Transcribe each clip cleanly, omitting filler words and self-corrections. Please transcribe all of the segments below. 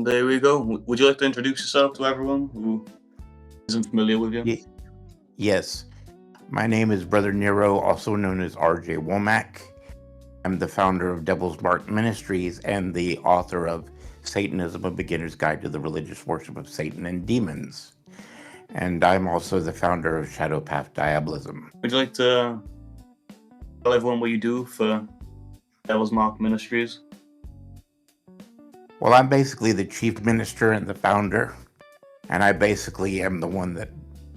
there we go. Would you like to introduce yourself to everyone who isn't familiar with you? Ye- Yes, my name is Brother Nero, also known as RJ Womack. I'm the founder of Devil's Mark Ministries and the author of Satanism, A Beginner's Guide to the Religious Worship of Satan and Demons. And I'm also the founder of Shadow Path Diabolism. Would you like to tell everyone what you do for Devil's Mark Ministries? Well, I'm basically the chief minister and the founder, and I basically am the one that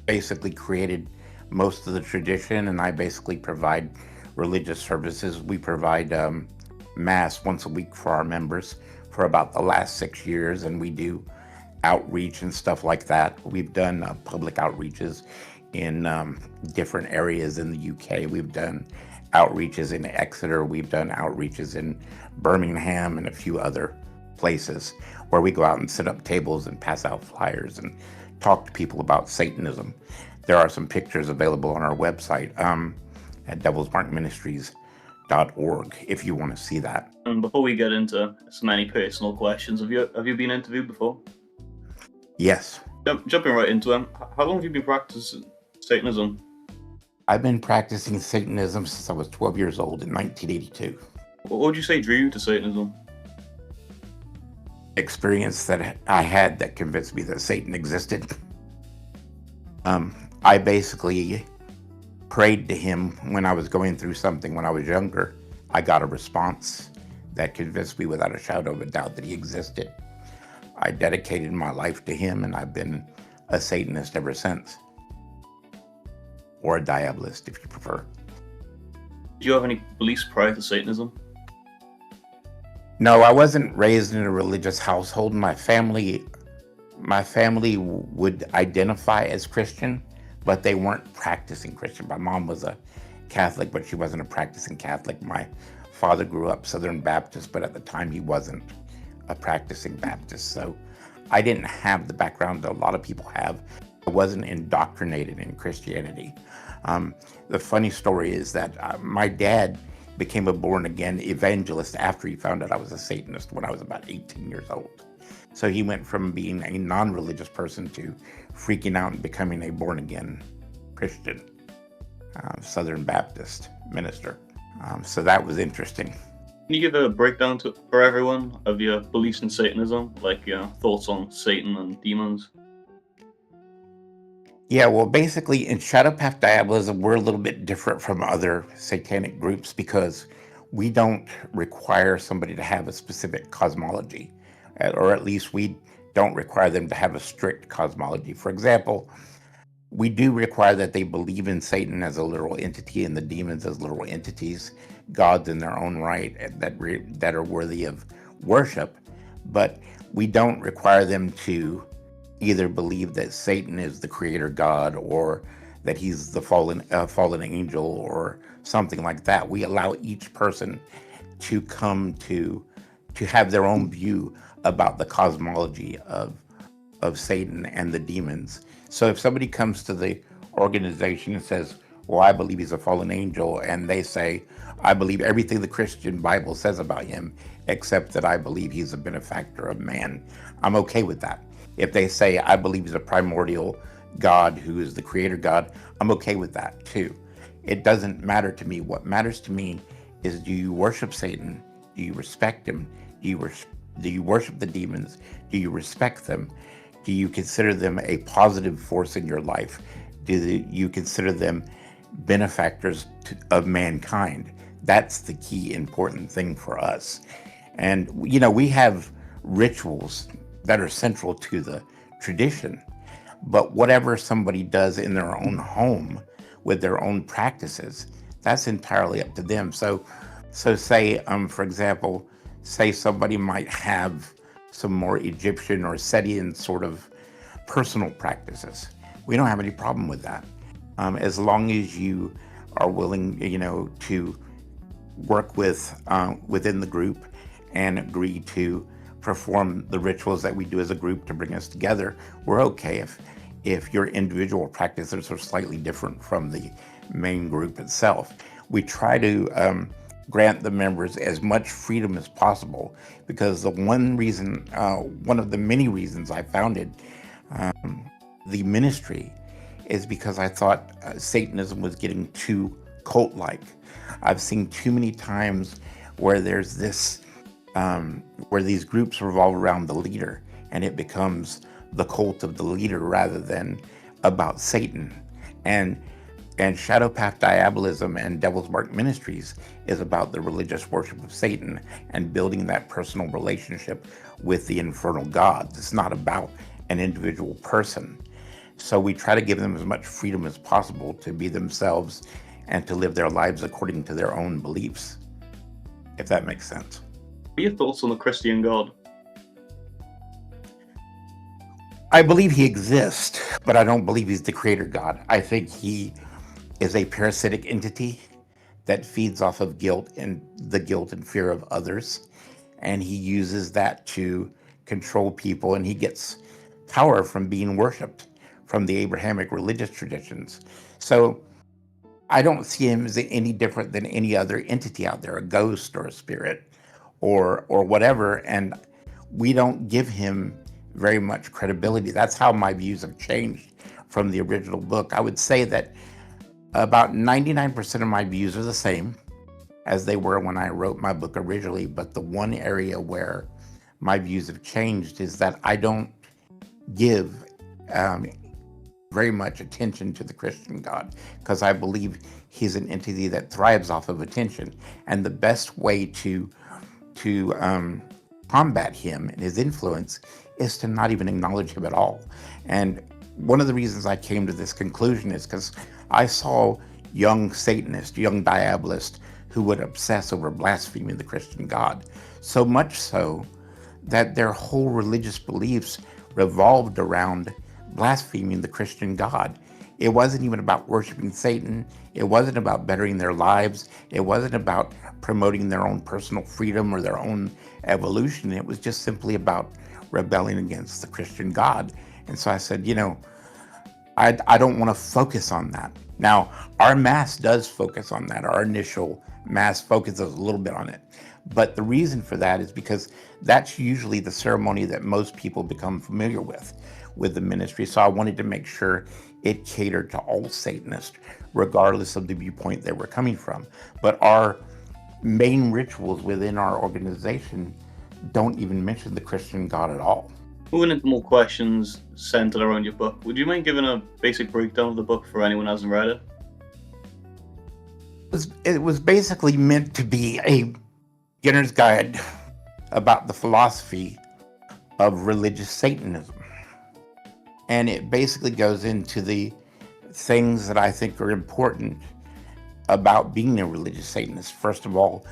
basically created most of the tradition, and I basically provide religious services. We provide mass once a week for our members for about the last 6 years, and we do outreach and stuff like that. We've done public outreaches in different areas in the UK. We've done outreaches in Exeter. We've done outreaches in Birmingham and a few other places where we go out and set up tables and pass out flyers and talk to people about Satanism. There are some pictures available on our website at devilsmarkministries.org if you want to see that. And before we get into so many personal questions, have you been interviewed before? Yes. Jumping right into them, how long have you been practicing Satanism? I've been practicing Satanism since I was 12 years old in 1982. What would you say drew you to Satanism? Experience that I had that convinced me that Satan existed. I basically prayed to him when I was going through something when I was younger. I got a response that convinced me without a shadow of a doubt that he existed. I dedicated my life to him, and I've been a Satanist ever since. Or a Diabolist, if you prefer. Did you have any beliefs prior to Satanism? No, I wasn't raised in a religious household. My family would identify as Christian, but they weren't practicing Christian. My mom was a Catholic, but she wasn't a practicing Catholic. My father grew up Southern Baptist, but at the time he wasn't a practicing Baptist. So I didn't have the background that a lot of people have. I wasn't indoctrinated in Christianity. The funny story is that my dad became a born-again evangelist after he found out I was a Satanist when I was about 18 years old. So he went from being a non-religious person to freaking out and becoming a born-again Christian, Southern Baptist minister. So that was interesting. Can you give a breakdown for everyone of your beliefs in Satanism, like your thoughts on Satan and demons? Yeah, well, basically in Shadow Path Diabolism, we're a little bit different from other satanic groups because we don't require somebody to have a specific cosmology, or at least we don't require them to have a strict cosmology. For example, we do require that they believe in Satan as a literal entity and the demons as literal entities, gods in their own right that are worthy of worship, but we don't require them to either believe that Satan is the creator God or that he's the fallen angel or something like that. We allow each person to come to have their own view about the cosmology of Satan and the demons. So if somebody comes to the organization and says, well, I believe he's a fallen angel, and they say, I believe everything the Christian Bible says about him, except that I believe he's a benefactor of man, I'm okay with that. If they say, I believe he's a primordial God who is the creator God, I'm okay with that too. It doesn't matter to me. What matters to me is, do you worship Satan? Do you respect him? Do you worship the demons? Do you respect them? Do you consider them a positive force in your life? Do you consider them benefactors of mankind? That's the key important thing for us. And, we have rituals that are central to the tradition, but whatever somebody does in their own home with their own practices, that's entirely up to them. So say, for example, say somebody might have some more Egyptian or Setian sort of personal practices. We don't have any problem with that. As long as you are willing, to work within the group and agree to perform the rituals that we do as a group to bring us together, we're okay if your individual practices are slightly different from the main group itself. We try to grant the members as much freedom as possible, because one of the many reasons I founded the ministry is because I thought Satanism was getting too cult-like. I've seen too many times where there's this, where these groups revolve around the leader, and it becomes the cult of the leader rather than about Satan. And Shadow Path Diabolism and Devil's Mark Ministries is about the religious worship of Satan and building that personal relationship with the infernal gods. It's not about an individual person. So we try to give them as much freedom as possible to be themselves and to live their lives according to their own beliefs, if that makes sense. What are your thoughts on the Christian God? I believe he exists, but I don't believe he's the creator God. I think he is a parasitic entity that feeds off of guilt and fear of others. And he uses that to control people, and he gets power from being worshiped from the Abrahamic religious traditions. So I don't see him as any different than any other entity out there, a ghost or a spirit or whatever. And we don't give him very much credibility. That's how my views have changed from the original book. I would say that about 99% of my views are the same as they were when I wrote my book originally, but the one area where my views have changed is that I don't give very much attention to the Christian God, because I believe he's an entity that thrives off of attention, and the best way to combat him and his influence is to not even acknowledge him at all. And one of the reasons I came to this conclusion is because I saw young Satanists, young Diabolists, who would obsess over blaspheming the Christian God, so much so that their whole religious beliefs revolved around blaspheming the Christian God. It wasn't even about worshiping Satan. It wasn't about bettering their lives. It wasn't about promoting their own personal freedom or their own evolution. It was just simply about rebelling against the Christian God. And so I said, I don't want to focus on that. Now, our Mass does focus on that. Our initial Mass focuses a little bit on it. But the reason for that is because that's usually the ceremony that most people become familiar with the ministry. So I wanted to make sure it catered to all Satanists, regardless of the viewpoint they were coming from. But our main rituals within our organization don't even mention the Christian God at all. Moving into more questions centered around your book, would you mind giving a basic breakdown of the book for anyone who hasn't read it? It was basically meant to be a beginner's guide about the philosophy of religious Satanism. And it basically goes into the things that I think are important about being a religious Satanist. First of all,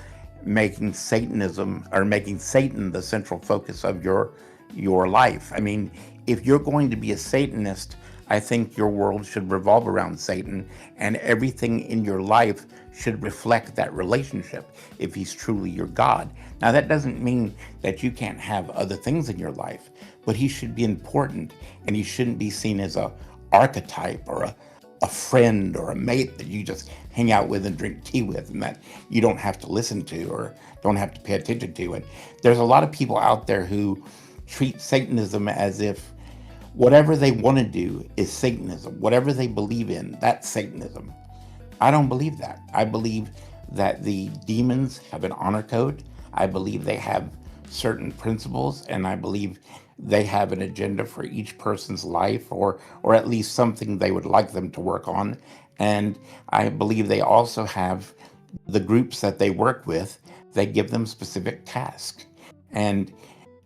making Satanism, or making Satan, the central focus of your life. I mean, if you're going to be a Satanist, I think your world should revolve around Satan, and everything in your life should reflect that relationship if he's truly your God. Now, that doesn't mean that you can't have other things in your life, but he should be important, and he shouldn't be seen as a archetype or a friend or a mate that you just hang out with and drink tea with, and that you don't have to listen to or don't have to pay attention to. And there's a lot of people out there who treat Satanism as if whatever they want to do is Satanism. Whatever they believe in, that's Satanism. I don't believe that. I believe that the demons have an honor code. I believe they have certain principles, and I believe they have an agenda for each person's life, or at least something they would like them to work on. And I believe they also have the groups that they work with, they give them specific tasks. And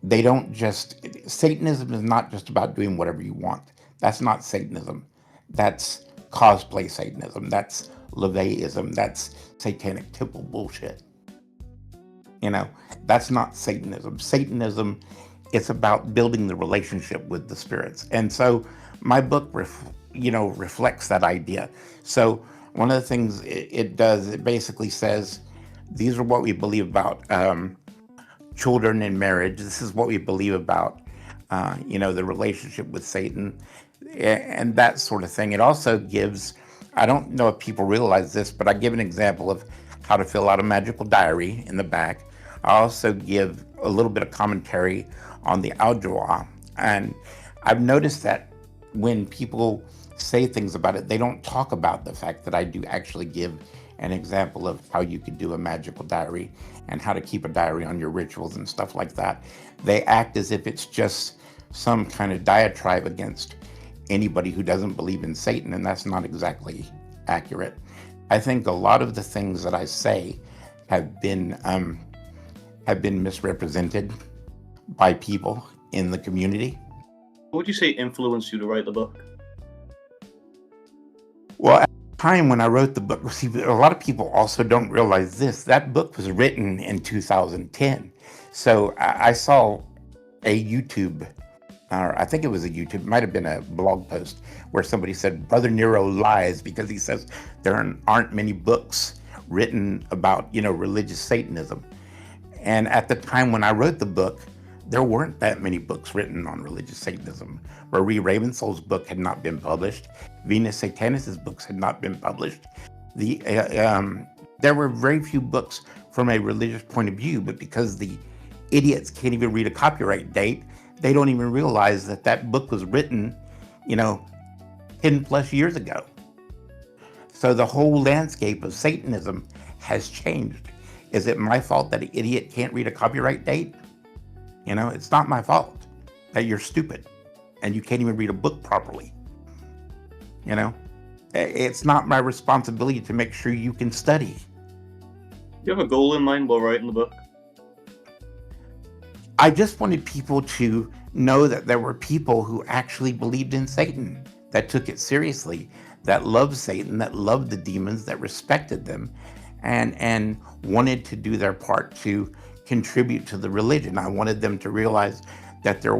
they don't just, Satanism is not just about doing whatever you want. That's not Satanism. That's cosplay Satanism. That's LaVeyism. That's satanic temple bullshit. That's not Satanism. Satanism, it's about building the relationship with the spirits. And so my book, reflects that idea. So one of the things it does, it basically says, these are what we believe about children and marriage. This is what we believe about, the relationship with Satan and that sort of thing. It also gives, I don't know if people realize this, but I give an example of how to fill out a magical diary in the back. I also give a little bit of commentary on the algebra. And I've noticed that when people say things about it, they don't talk about the fact that I do actually give an example of how you could do a magical diary and how to keep a diary on your rituals and stuff like that. They act as if it's just some kind of diatribe against anybody who doesn't believe in Satan, and that's not exactly accurate. I think a lot of the things that I say have been misrepresented by people in the community. What would you say influenced you to write the book? Well, at the time when I wrote the book, see, a lot of people also don't realize this. That book was written in 2010. So I saw a YouTube, or I think it was a YouTube, it might have been a blog post, where somebody said, Brother Nero lies because he says there aren't many books written about, religious Satanism. And at the time when I wrote the book, there weren't that many books written on religious Satanism. Marie Ravensoul's book had not been published. Venus Satanis's books had not been published. There were very few books from a religious point of view, but because the idiots can't even read a copyright date, they don't even realize that that book was written, 10 plus years ago. So the whole landscape of Satanism has changed. Is it my fault that an idiot can't read a copyright date? It's not my fault that you're stupid and you can't even read a book properly. It's not my responsibility to make sure you can study. Do you have a goal in mind while writing the book? I just wanted people to know that there were people who actually believed in Satan, that took it seriously, that loved Satan, that loved the demons, that respected them, and wanted to do their part to contribute to the religion. I wanted them to realize that there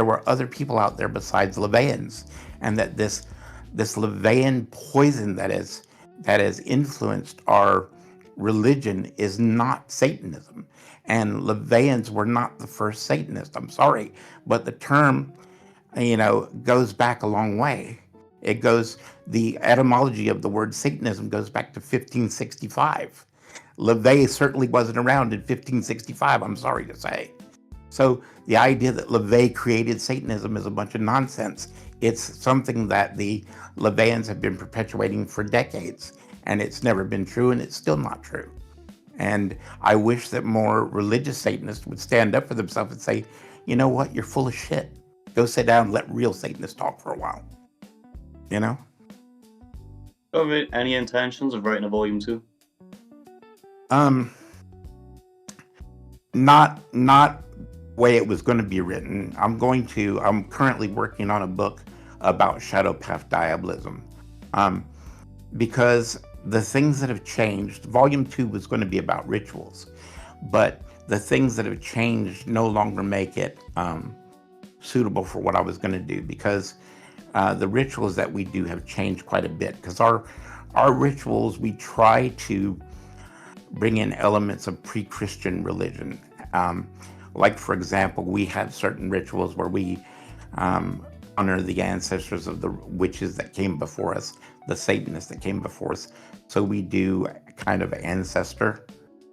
were other people out there besides Levayans, and that this Levayan poison that has influenced our religion is not Satanism. And Levayans were not the first Satanists. I'm sorry, but the term, goes back a long way. The etymology of the word Satanism goes back to 1565. LeVay certainly wasn't around in 1565, I'm sorry to say. So the idea that LeVay created Satanism is a bunch of nonsense. It's something that the Levayans have been perpetuating for decades, and it's never been true, and it's still not true. And I wish that more religious Satanists would stand up for themselves and say, you know what, you're full of shit. Go sit down and let real Satanists talk for a while. Do you have any intentions of writing a volume 2? Not the way it was going to be written. I'm currently working on a book about Shadow Path Diabolism. Because the things that have changed, volume 2 was going to be about rituals, but the things that have changed no longer make it suitable for what I was going to do, because the rituals that we do have changed quite a bit. Because our rituals, we try to bring in elements of pre-Christian religion. Like, for example, we have certain rituals where we honor the ancestors of the witches that came before us, the Satanists that came before us. So we do kind of ancestor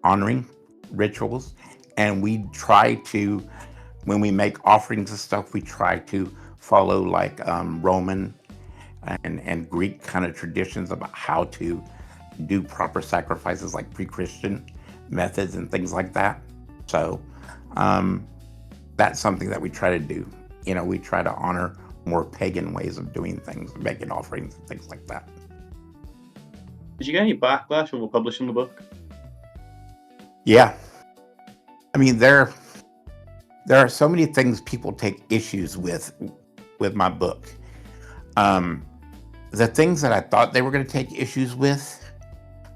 honoring rituals. And we try to, when we make offerings and stuff, we try to follow like Roman and Greek kind of traditions about how to do proper sacrifices, like pre-Christian methods and things like that. So that's something that we try to do. We try to honor more pagan ways of doing things, making offerings and things like that. Did you get any backlash over publishing the book? Yeah. I mean, there are so many things people take issues with my book. The things that I thought they were going to take issues with,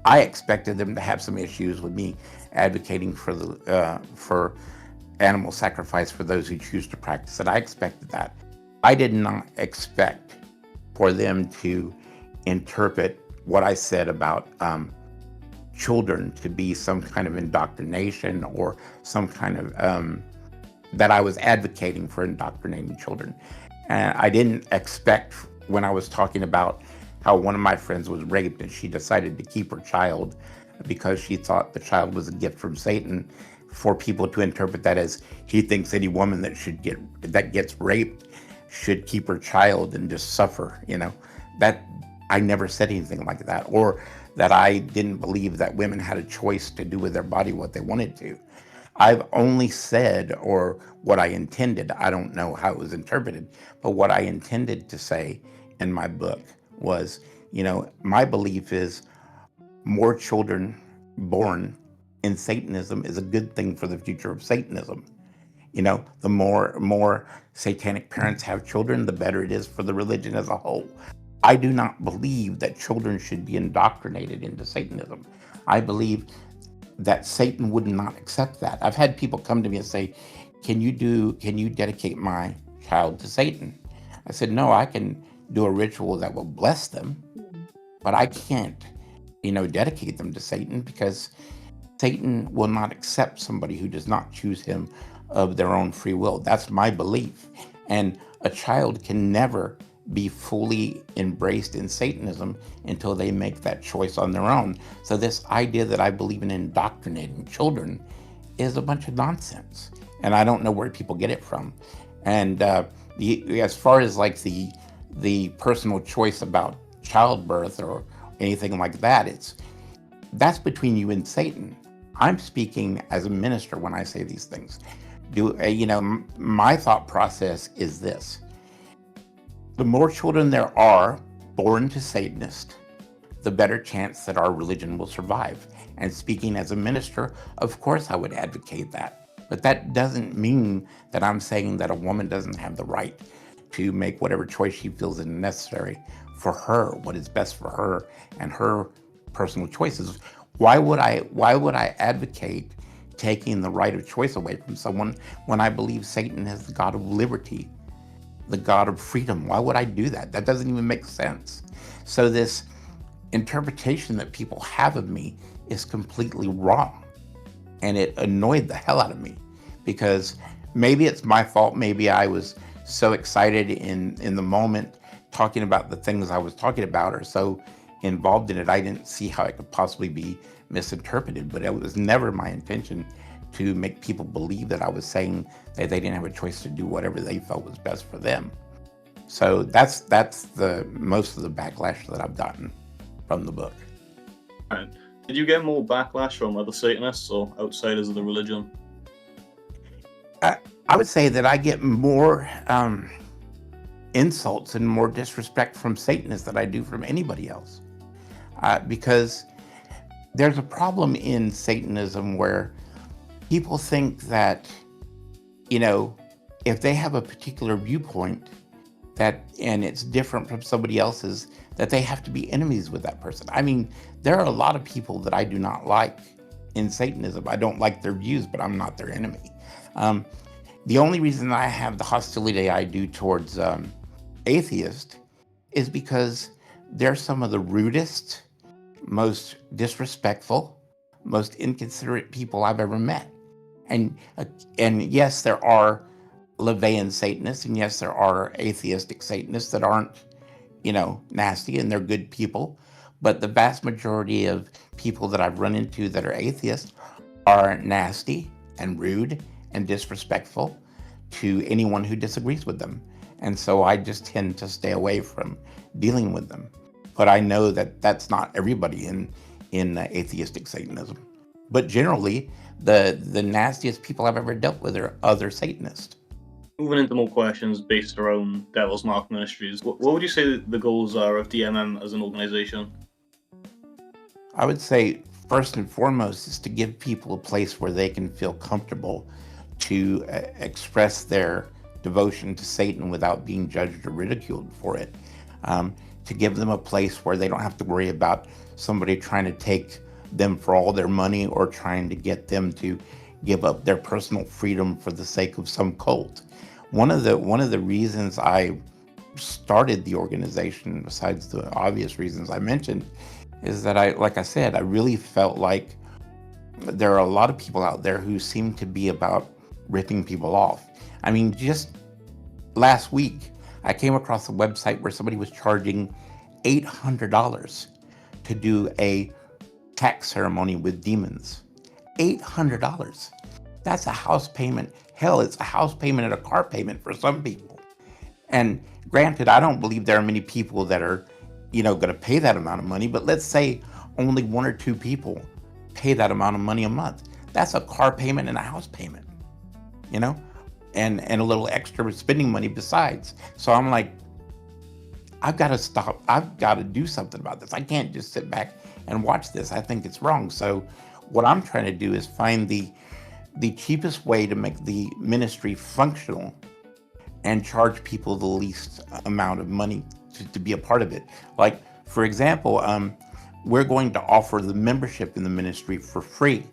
I expected them to have some issues with me advocating for animal sacrifice for those who choose to practice it. I expected that. I did not expect for them to interpret what I said about children to be some kind of indoctrination, or some kind of that I was advocating for indoctrinating children. And I didn't expect, when I was talking about how one of my friends was raped and she decided to keep her child because she thought the child was a gift from Satan, for people to interpret that as he thinks any woman that gets raped should keep her child and just suffer. That I never said anything like that, or that I didn't believe that women had a choice to do with their body what they wanted to. I've only said, or what I intended, I don't know how it was interpreted, but what I intended to say in my book was, my belief is more children born in Satanism is a good thing for the future of Satanism. The more satanic parents have children, the better it is for the religion as a whole. I do not believe that children should be indoctrinated into Satanism. I believe that Satan would not accept that. I've had people come to me and say, can you dedicate my child to Satan? I said, no, I can do a ritual that will bless them, but I can't, dedicate them to Satan, because Satan will not accept somebody who does not choose him of their own free will. That's my belief. And a child can never be fully embraced in Satanism until they make that choice on their own. So this idea that I believe in indoctrinating children is a bunch of nonsense. And I don't know where people get it from. And as far as like the personal choice about childbirth or anything like that, that's between you and Satan. I'm speaking as a minister when I say these things. My thought process is this: the more children there are born to Satanists, the better chance that our religion will survive. And speaking as a minister, of course I would advocate that. But that doesn't mean that I'm saying that a woman doesn't have the right to make whatever choice she feels is necessary for her, what is best for her and her personal choices. Why would I advocate taking the right of choice away from someone when I believe Satan is the God of liberty, the God of freedom? Why would I do that? That doesn't even make sense. So this interpretation that people have of me is completely wrong. And it annoyed the hell out of me, because maybe it's my fault. Maybe I was so excited in the moment talking about the things I was talking about, or so involved in it, I didn't see how it could possibly be misinterpreted. But it was never my intention to make people believe that I was saying that they didn't have a choice to do whatever they felt was best for them. So that's the most of the backlash that I've gotten from the book. Right. Did you get more backlash from other Satanists or outsiders of the religion? I would say that I get more insults and more disrespect from Satanists than I do from anybody else. Because there's a problem in Satanism where people think that, if they have a particular viewpoint and it's different from somebody else's, that they have to be enemies with that person. I mean, there are a lot of people that I do not like in Satanism. I don't like their views, but I'm not their enemy. The only reason I have the hostility I do towards atheists is because they're some of the rudest, most disrespectful, most inconsiderate people I've ever met. And yes, there are Levian Satanists, and yes, there are atheistic Satanists that aren't, nasty, and they're good people. But the vast majority of people that I've run into that are atheists are nasty and rude and disrespectful to anyone who disagrees with them. And so I just tend to stay away from dealing with them. But I know that that's not everybody in atheistic Satanism. But generally, the nastiest people I've ever dealt with are other Satanists. Moving into more questions based around Devil's Mark Ministries, what would you say the goals are of DMM as an organization? I would say, first and foremost, is to give people a place where they can feel comfortable to express their devotion to Satan without being judged or ridiculed for it. To give them a place where they don't have to worry about somebody trying to take them for all their money or trying to get them to give up their personal freedom for the sake of some cult. One of the reasons I started the organization, besides the obvious reasons I mentioned, is that I really felt like there are a lot of people out there who seem to be about ripping people off. I mean, just last week, I came across a website where somebody was charging $800 to do a tax ceremony with demons. $800. That's a house payment. Hell, it's a house payment and a car payment for some people. And granted, I don't believe there are many people that are, going to pay that amount of money, but let's say only one or two people pay that amount of money a month. That's a car payment and a house payment, you know, and a little extra spending money besides. So I'm like, I've got to stop. I've got to do something about this. I can't just sit back and watch this. I think it's wrong. So what I'm trying to do is find the cheapest way to make the ministry functional and charge people the least amount of money to be a part of it. Like, for example, we're going to offer the membership in the ministry for free.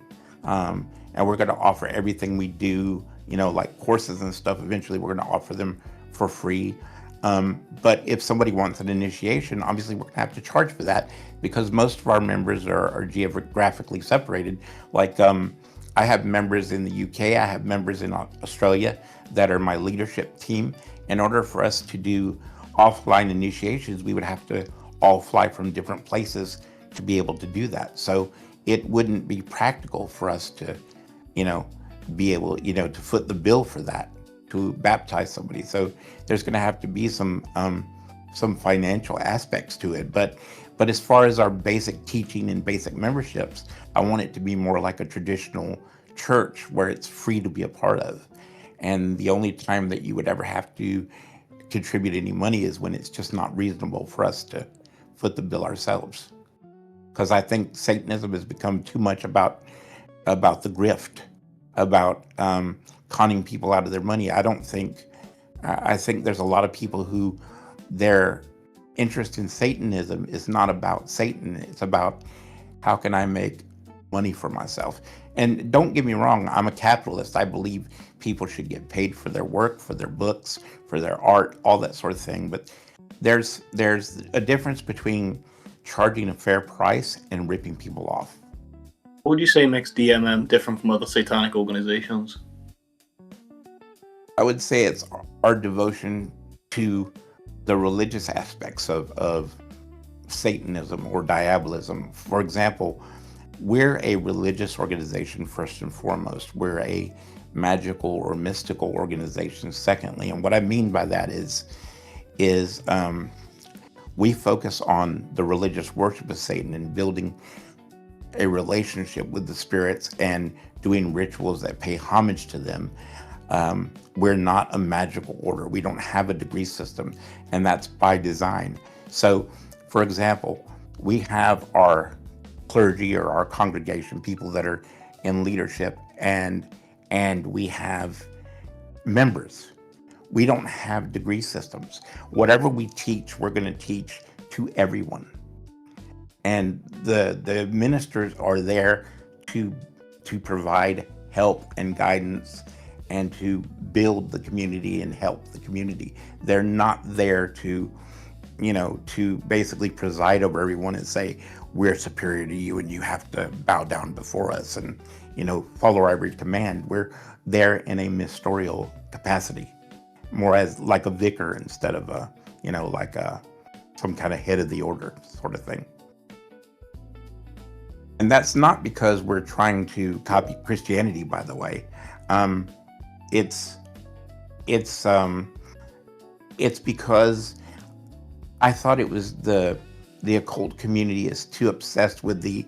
And we're going to offer everything we do, like courses and stuff. Eventually, we're going to offer them for free. But if somebody wants an initiation, obviously we're going to have to charge for that because most of our members are geographically separated. Like, I have members in the UK, I have members in Australia that are my leadership team. In order for us to do offline initiations, we would have to all fly from different places to be able to do that. So it wouldn't be practical for us to, be able, to foot the bill for that, to baptize somebody. So there's going to have to be some financial aspects to it. But as far as our basic teaching and basic memberships, I want it to be more like a traditional church where it's free to be a part of. And the only time that you would ever have to contribute any money is when it's just not reasonable for us to foot the bill ourselves. Because I think Satanism has become too much about the grift, about conning people out of their money. I think there's a lot of people who their interest in Satanism is not about Satan. It's about how can I make money for myself. And don't get me wrong, I'm a capitalist. I believe people should get paid for their work, for their books, for their art, all that sort of thing. But there's a difference between charging a fair price and ripping people off. What would you say makes DMM different from other satanic organizations? I would say it's our devotion to the religious aspects of Satanism or Diabolism. For example, we're a religious organization first and foremost. We're a magical or mystical organization secondly. And what I mean by that is we focus on the religious worship of Satan and building a relationship with the spirits and doing rituals that pay homage to them. We're not a magical order. We don't have a degree system, and that's by design. So, for example, we have our clergy or our congregation, people that are in leadership, and we have members. We don't have degree systems. Whatever we teach, we're going to teach to everyone. And the ministers are there to provide help and guidance and to build the community and help the community. They're not there to basically preside over everyone and say, we're superior to you and you have to bow down before us and, follow our every command. We're there in a ministerial capacity, more as like a vicar instead of some kind of head of the order sort of thing. And that's not because we're trying to copy Christianity, by the way. It's because I thought it was the occult community is too obsessed with the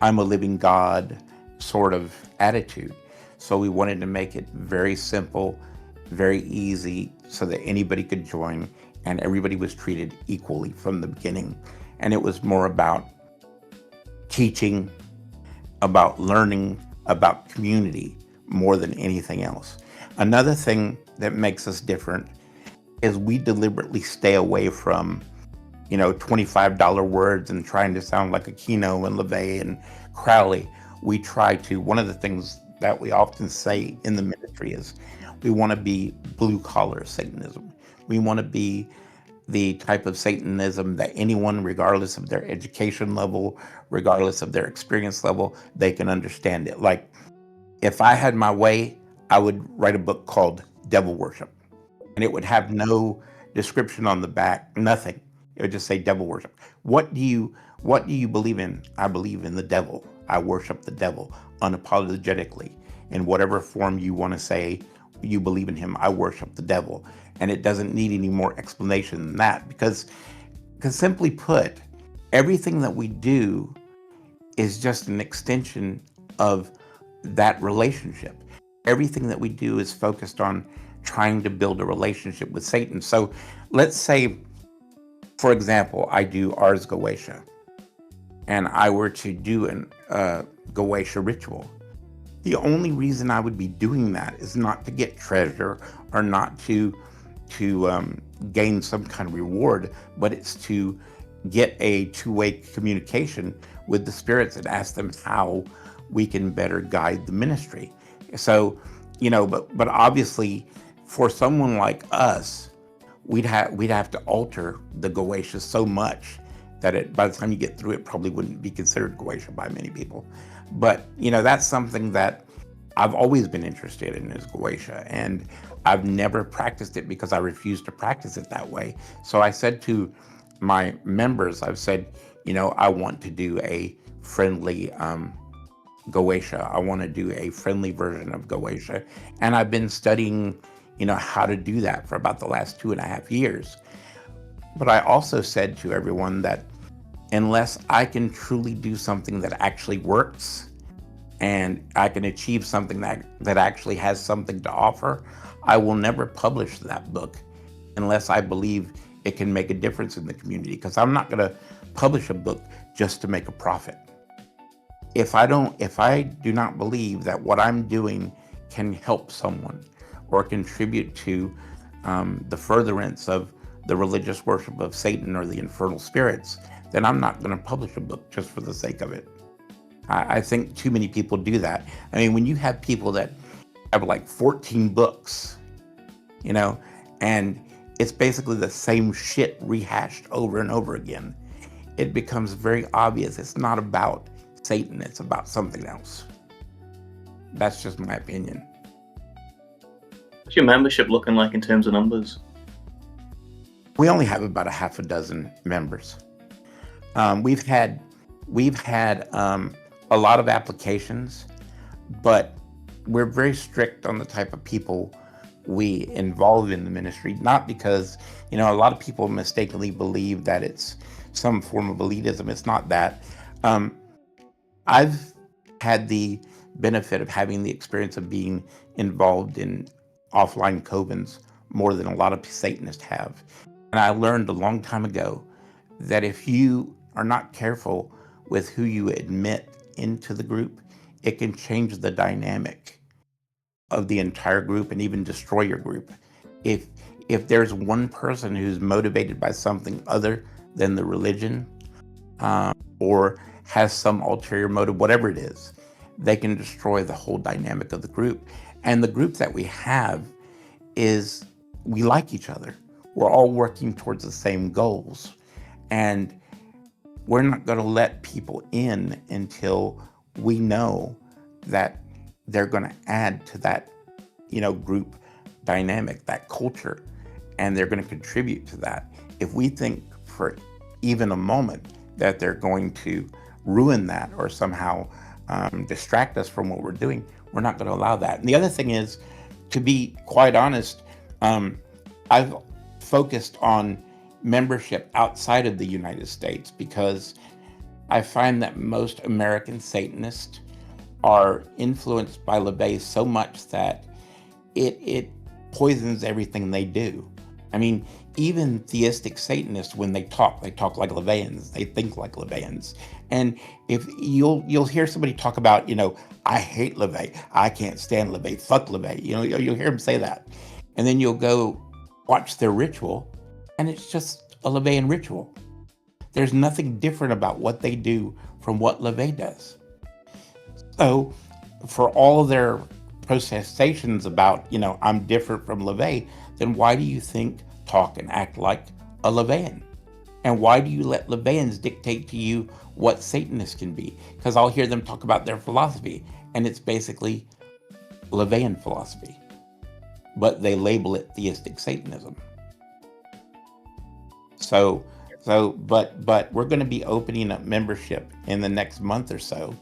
I'm a living God sort of attitude. So we wanted to make it very simple, very easy, so that anybody could join and everybody was treated equally from the beginning. And it was more about teaching, about learning, about community more than anything else. Another thing that makes us different is we deliberately stay away from $25 words and trying to sound like Aquino and LaVey and Crowley. We try to, one of the things that we often say in the ministry is we want to be blue collar Satanism. We want to be the type of Satanism that anyone, regardless of their education level, regardless of their experience level, they can understand it. Like, if I had my way, I would write a book called Devil Worship, and it would have no description on the back, nothing. It would just say devil worship. What do you believe in? I believe in the devil. I worship the devil unapologetically. In whatever form you want to say you believe in him, I worship the devil. And it doesn't need any more explanation than that, because simply put, everything that we do is just an extension of that relationship. Everything that we do is focused on trying to build a relationship with Satan. So let's say, for example, I do Ars Goetia, and I were to do an Goetia ritual. The only reason I would be doing that is not to get treasure or not to gain some kind of reward, but it's to get a two-way communication with the spirits and ask them how we can better guide the ministry. So, but obviously, for someone like us, we'd have to alter the Goetia so much that by the time you get through it, probably wouldn't be considered Goetia by many people. But that's something that I've always been interested in, is Goetia, and I've never practiced it because I refuse to practice it that way. So I said to my members, I've said, I want to do a friendly Goetia. I want to do a friendly version of Goetia. And I've been studying, how to do that for about the last 2.5 years. But I also said to everyone that unless I can truly do something that actually works and I can achieve something that actually has something to offer, I will never publish that book unless I believe it can make a difference in the community, because I'm not going to publish a book just to make a profit. If I do not believe that what I'm doing can help someone or contribute to the furtherance of the religious worship of Satan or the infernal spirits, then I'm not going to publish a book just for the sake of it. I think too many people do that. I mean, when you have people that have like 14 books, and it's basically the same shit rehashed over and over again, it becomes very obvious it's not about Satan, it's about something else. That's just my opinion. What's your membership looking like in terms of numbers? We only have about 6 members. We've had a lot of applications, but we're very strict on the type of people we involve in the ministry, not because, a lot of people mistakenly believe that it's some form of elitism. It's not that. I've had the benefit of having the experience of being involved in offline covens more than a lot of Satanists have. And I learned a long time ago that if you are not careful with who you admit into the group, it can change the dynamic of the entire group and even destroy your group. If there's one person who's motivated by something other than the religion, or has some ulterior motive, whatever it is, they can destroy the whole dynamic of the group. And the group that we have is, we like each other. We're all working towards the same goals. And we're not going to let people in until we know that they're going to add to that, group dynamic, that culture, and they're going to contribute to that. If we think for even a moment that they're going to ruin that or somehow distract us from what we're doing, we're not going to allow that. And the other thing is, to be quite honest, I've focused on membership outside of the United States because I find that most American Satanists are influenced by LaVey so much that it poisons everything they do. I mean, even theistic Satanists, when they talk like LaVeyans, they think like LaVeyans. And if you'll hear somebody talk about, I hate LaVey, I can't stand LaVey, fuck LaVey, you'll hear them say that. And then you'll go watch their ritual, and it's just a LaVeyan ritual. There's nothing different about what they do from what LaVey does. So for all their protestations about, I'm different from LaVey, then why do you think, talk, and act like a LaVeyan? And why do you let LaVeyans dictate to you what Satanists can be? Because I'll hear them talk about their philosophy, and it's basically LaVeyan philosophy, but they label it Theistic Satanism. So So, but we're going to be opening up membership in the next month or so,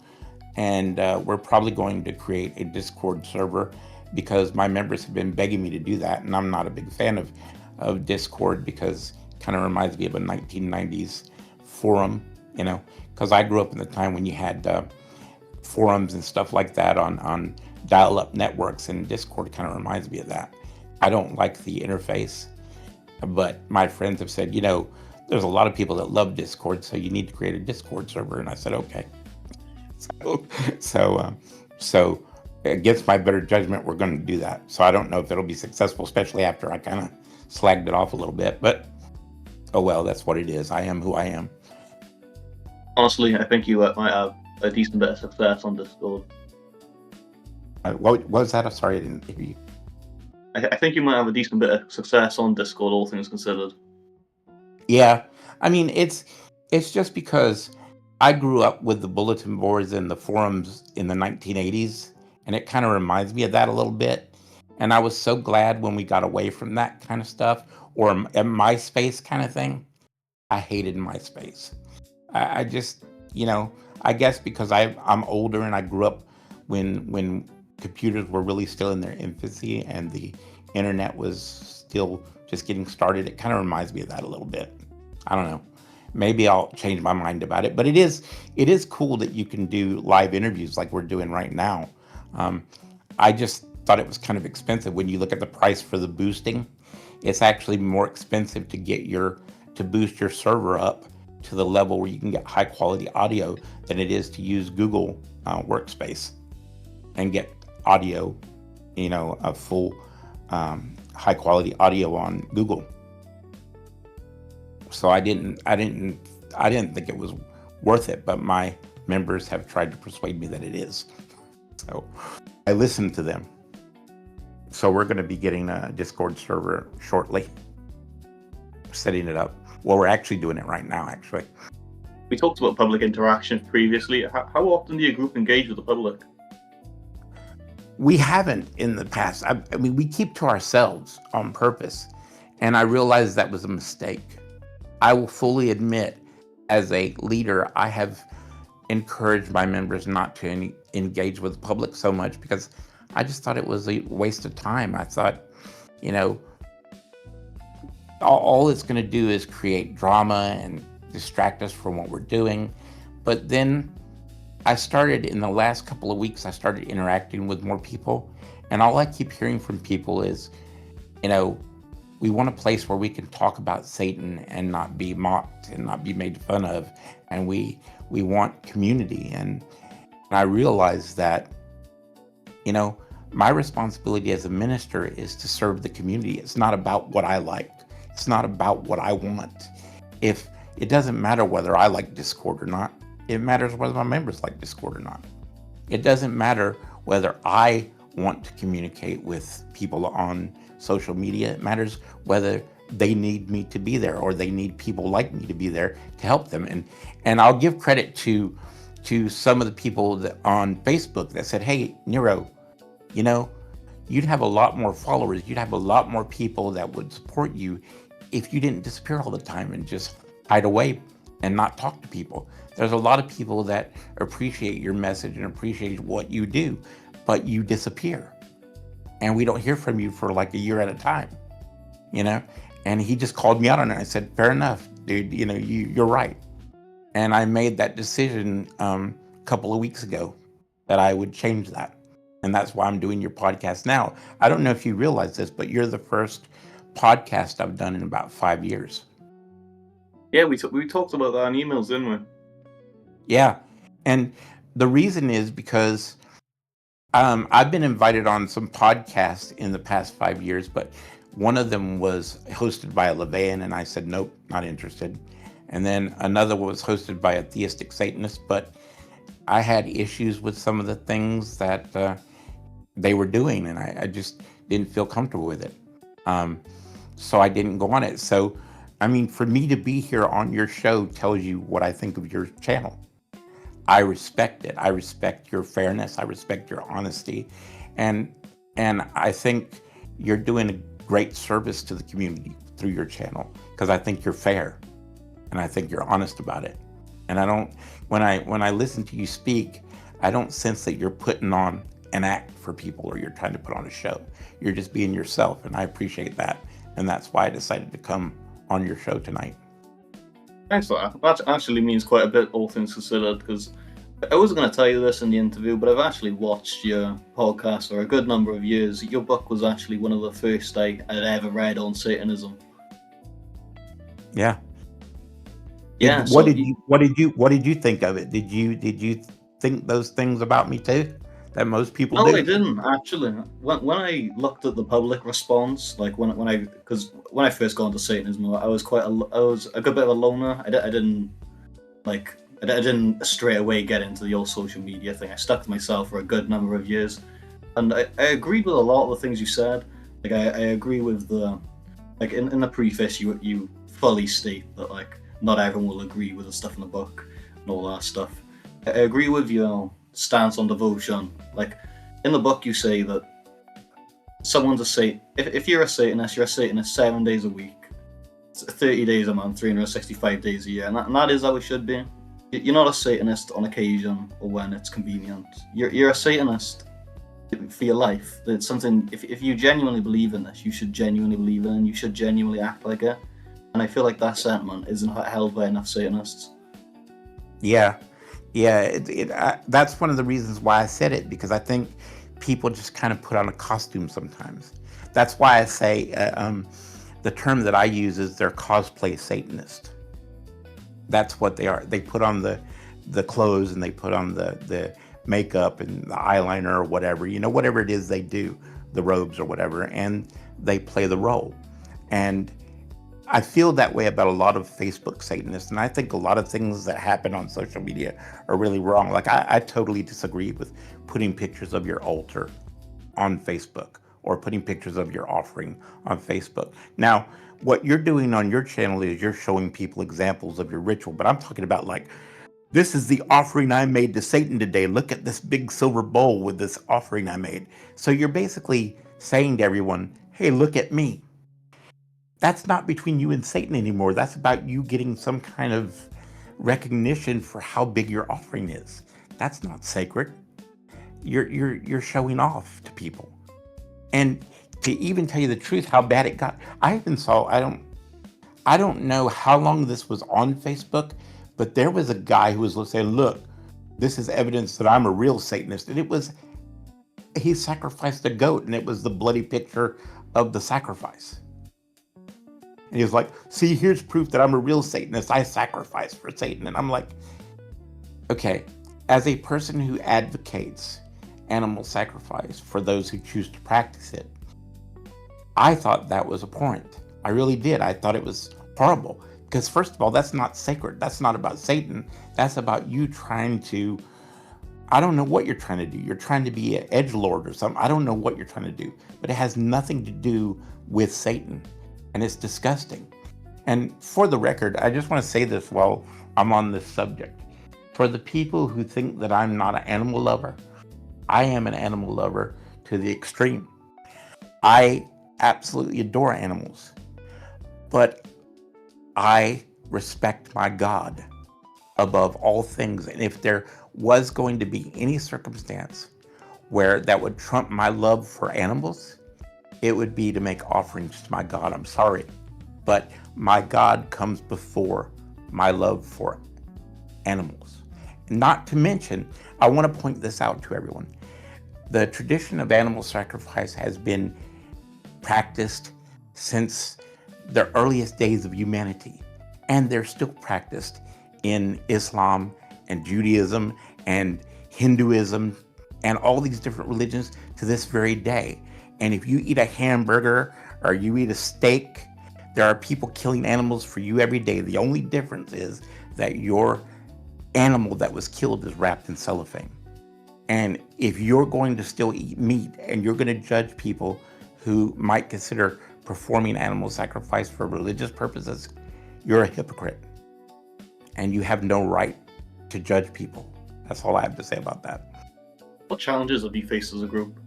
and we're probably going to create a Discord server because my members have been begging me to do that, and I'm not a big fan of Discord because it kind of reminds me of a 1990s forum, because I grew up in the time when you had forums and stuff like that on dial-up networks, and Discord kind of reminds me of that. I don't like the interface, but my friends have said, there's a lot of people that love Discord, so you need to create a Discord server. And I said, okay. So against my better judgment, we're going to do that. So I don't know if it'll be successful, especially after I kind of slagged it off a little bit. But oh well, that's what it is. I am who I am. Honestly, I think you might have a decent bit of success on Discord. What was that? I'm sorry, I didn't hear you. I think you might have a decent bit of success on Discord, all things considered. Yeah, I mean, it's just because I grew up with the bulletin boards and the forums in the 1980s, and it kind of reminds me of that a little bit. And I was so glad when we got away from that kind of stuff, or a MySpace kind of thing. I hated MySpace. I just, I guess because I'm older and I grew up when computers were really still in their infancy and the internet was still just getting started. It kind of reminds me of that a little bit. I don't know. Maybe I'll change my mind about it, but it is cool that you can do live interviews like we're doing right now. I just thought it was kind of expensive when you look at the price for the boosting. It's actually more expensive to boost your server up to the level where you can get high quality audio than it is to use Google Workspace and get audio, a full high quality audio on Google. So I didn't think it was worth it, but my members have tried to persuade me that it is. So I listened to them. So we're going to be getting a Discord server shortly, setting it up. Well, we're actually doing it right now, actually. We talked about public interaction previously. How often do your group engage with the public? We haven't in the past. I mean, we keep to ourselves on purpose. And I realized that was a mistake. I will fully admit, as a leader, I have encouraged my members not to engage with the public so much because I just thought it was a waste of time. I thought, all it's going to do is create drama and distract us from what we're doing. But then in the last couple of weeks, I started interacting with more people. And all I keep hearing from people is, we want a place where we can talk about Satan and not be mocked and not be made fun of. And we want community. And I realized that, my responsibility as a minister is to serve the community. It's not about what I like. It's not about what I want. If it doesn't matter whether I like Discord or not, it matters whether my members like Discord or not. It doesn't matter whether I want to communicate with people on social media. It matters whether they need me to be there or they need people like me to be there to help them. And I'll give credit to some of the people that on Facebook that said, hey, Nero, you'd have a lot more followers. You'd have a lot more people that would support you if you didn't disappear all the time and just hide away and not talk to people. There's a lot of people that appreciate your message and appreciate what you do, but you disappear. And we don't hear from you for like a year at a time, And he just called me out on it. I said, fair enough, dude, you're right. And I made that decision a couple of weeks ago that I would change that. And that's why I'm doing your podcast now. I don't know if you realize this, but you're the first podcast I've done in about 5 years. Yeah, we talked about that in emails, didn't we? Yeah. And the reason is because I've been invited on some podcasts in the past 5 years, but one of them was hosted by a Levian, and I said, nope, not interested. And then another was hosted by a Theistic Satanist, but I had issues with some of the things that they were doing, and I just didn't feel comfortable with it. So I didn't go on it. So, I mean, for me to be here on your show tells you what I think of your channel. I respect it. I respect your fairness. I respect your honesty. And I think you're doing a great service to the community through your channel because I think you're fair. and I think you're honest about it. And I don't, when I listen to you speak, I don't sense that you're putting on an act for people or you're trying to put on a show. You're just being yourself, and I appreciate that. And that's why I decided to come on your show tonight. Thanks for that. That actually means quite a bit, all things considered, because I wasn't going to tell you this in the interview, but I've actually watched your podcast for a good number of years. Your book was actually one of the first I had ever read on Satanism. Yeah. Yeah. What did you think of it? Did you think those things about me too, that most people do? No, I didn't actually. When I looked at the public response, like when I first got into Satanism, I was a good bit of a loner. I didn't straight away get into the old social media thing. I stuck to myself for a good number of years, and I agreed with a lot of the things you said. Like I agree with the, like in the preface you fully state that like not everyone will agree with the stuff in the book and all that stuff. I agree with your stance on devotion. Like in the book you say that someone's a Satan. If you're a Satanist, you're a Satanist 7 days a week, 30 days a month, 365 days a year, and that is how it should be. You're not a Satanist on occasion or when it's convenient. You're a Satanist for your life. It's something, if you genuinely believe in this, you should genuinely believe in it, and you should genuinely act like it. And I feel like that sentiment isn't held by enough Satanists. Yeah. That's one of the reasons why I said it, because I think people just kind of put on a costume sometimes. That's why I say the term that I use is they're cosplay Satanist. That's what they are. They put on the clothes and they put on the makeup and the eyeliner or whatever, whatever it is they do, the robes or whatever, and they play the role. And I feel that way about a lot of Facebook Satanists, and I think a lot of things that happen on social media are really wrong. Like I totally disagree with putting pictures of your altar on Facebook or putting pictures of your offering on Facebook. Now, what you're doing on your channel is you're showing people examples of your ritual, but I'm talking about like, this is the offering I made to Satan today. Look at this big silver bowl with this offering I made. So you're basically saying to everyone, hey, look at me. That's not between you and Satan anymore. That's about you getting some kind of recognition for how big your offering is. That's not sacred. You're showing off to people. And to even tell you the truth, how bad it got, I don't know how long this was on Facebook, but there was a guy who was saying, look, this is evidence that I'm a real Satanist. And he sacrificed a goat, and it was the bloody picture of the sacrifice. And he was like, see, here's proof that I'm a real Satanist. I sacrifice for Satan. And I'm like, okay, as a person who advocates animal sacrifice for those who choose to practice it, I thought that was abhorrent. I really did. I thought it was horrible. Because first of all, that's not sacred. That's not about Satan. That's about you trying to, I don't know what you're trying to do. You're trying to be an edgelord or something. I don't know what you're trying to do. But it has nothing to do with Satan. And it's disgusting. And for the record, I just want to say this while I'm on this subject. For the people who think that I'm not an animal lover, I am an animal lover to the extreme. I absolutely adore animals. But I respect my God above all things. And if there was going to be any circumstance where that would trump my love for animals, it would be to make offerings to my God. I'm sorry, but my God comes before my love for animals. Not to mention, I want to point this out to everyone. The tradition of animal sacrifice has been practiced since the earliest days of humanity, and they're still practiced in Islam and Judaism and Hinduism and all these different religions to this very day. And if you eat a hamburger or you eat a steak, there are people killing animals for you every day. The only difference is that your animal that was killed is wrapped in cellophane. And if you're going to still eat meat and you're going to judge people who might consider performing animal sacrifice for religious purposes, you're a hypocrite. And you have no right to judge people. That's all I have to say about that. What challenges have you faced as a group?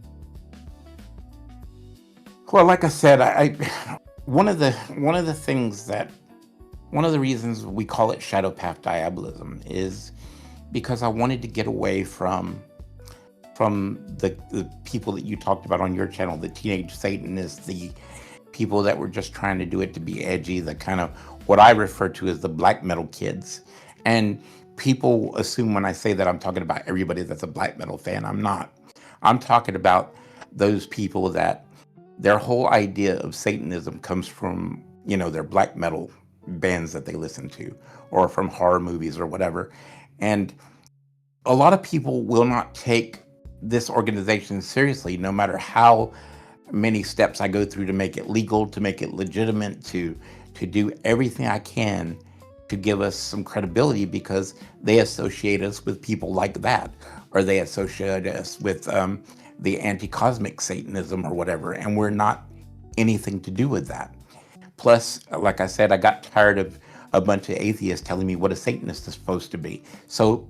Well, like I said, one of the things that One of the reasons we call it shadow path diabolism is because I wanted to get away from the people that you talked about on your channel, the teenage Satanists, the people that were just trying to do it to be edgy, the kind of what I refer to as the black metal kids. And people assume when I say that I'm talking about everybody that's a black metal fan. I'm not. I'm talking about those people that their whole idea of Satanism comes from, their black metal bands that they listen to, or from horror movies or whatever. And a lot of people will not take this organization seriously, no matter how many steps I go through to make it legal, to make it legitimate, to do everything I can to give us some credibility, because they associate us with people like that, or they associate us with the anti-cosmic Satanism or whatever, and we're not anything to do with that. Plus, like I said, I got tired of a bunch of atheists telling me what a Satanist is supposed to be. So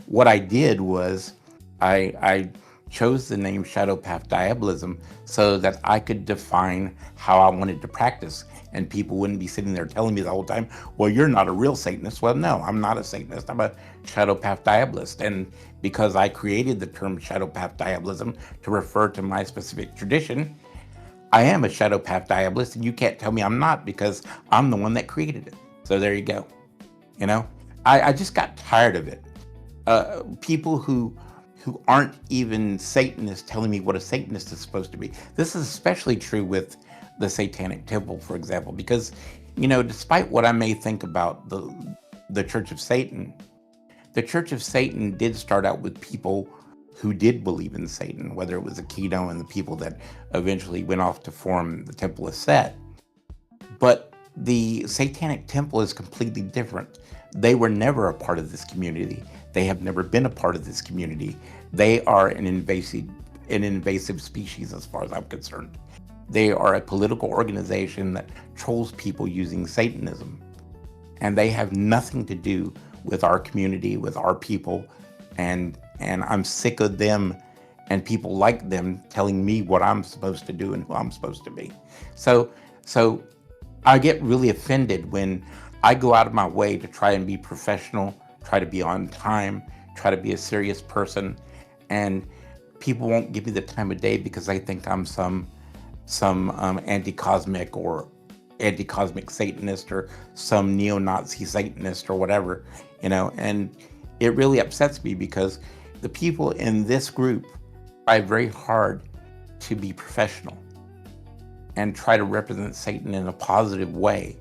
what I did was I chose the name Shadow Path Diabolism so that I could define how I wanted to practice, and people wouldn't be sitting there telling me the whole time, well, you're not a real Satanist. Well, no, I'm not a Satanist. I'm a Shadow Path Diabolist. And because I created the term Shadow Path Diabolism to refer to my specific tradition, I am a Shadow Path Diabolist, and you can't tell me I'm not, because I'm the one that created it. So there you go. I just got tired of it. People who aren't even Satanists telling me what a Satanist is supposed to be. This is especially true with the Satanic Temple, for example, because, despite what I may think about the Church of Satan, the Church of Satan did start out with people who did believe in Satan, whether it was Aikido and the people that eventually went off to form the Temple of Set. But the Satanic Temple is completely different. They were never a part of this community. They have never been a part of this community. They are an invasive species as far as I'm concerned. They are a political organization that trolls people using Satanism. And they have nothing to do with our community, with our people. And I'm sick of them and people like them telling me what I'm supposed to do and who I'm supposed to be. So I get really offended when I go out of my way to try and be professional, try to be on time, try to be a serious person, and people won't give me the time of day because they think I'm some anti-cosmic or anti-cosmic Satanist or some neo-Nazi Satanist or whatever, and it really upsets me because the people in this group try very hard to be professional and try to represent Satan in a positive way.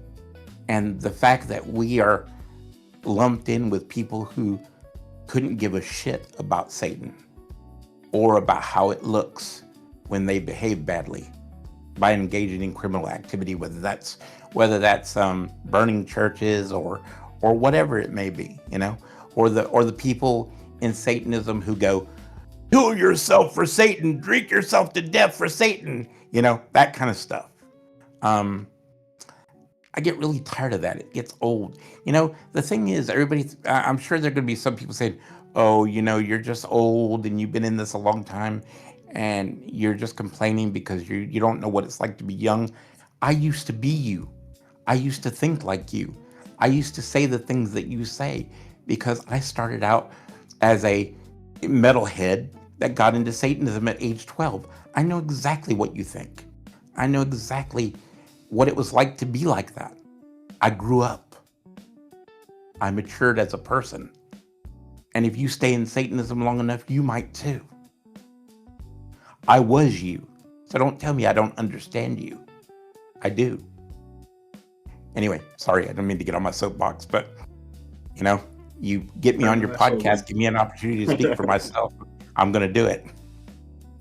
And the fact that we are lumped in with people who couldn't give a shit about Satan or about how it looks when they behave badly by engaging in criminal activity, whether that's burning churches or whatever it may be, or the people in Satanism who go, kill yourself for Satan, drink yourself to death for Satan, that kind of stuff. I get really tired of that. It gets old. The thing is, I'm sure there are going to be some people saying, oh, you're just old and you've been in this a long time and you're just complaining because you don't know what it's like to be young. I used to be you. I used to think like you. I used to say the things that you say because I started out as a metalhead that got into Satanism at age 12. I know exactly what you think. I know exactly what it was like to be like that. I grew up. I matured as a person. And if you stay in Satanism long enough, you might too. I was you. So don't tell me I don't understand you. I do. Anyway, sorry, I don't mean to get on my soapbox, but you get me on your podcast, give me an opportunity to speak for myself. I'm going to do it.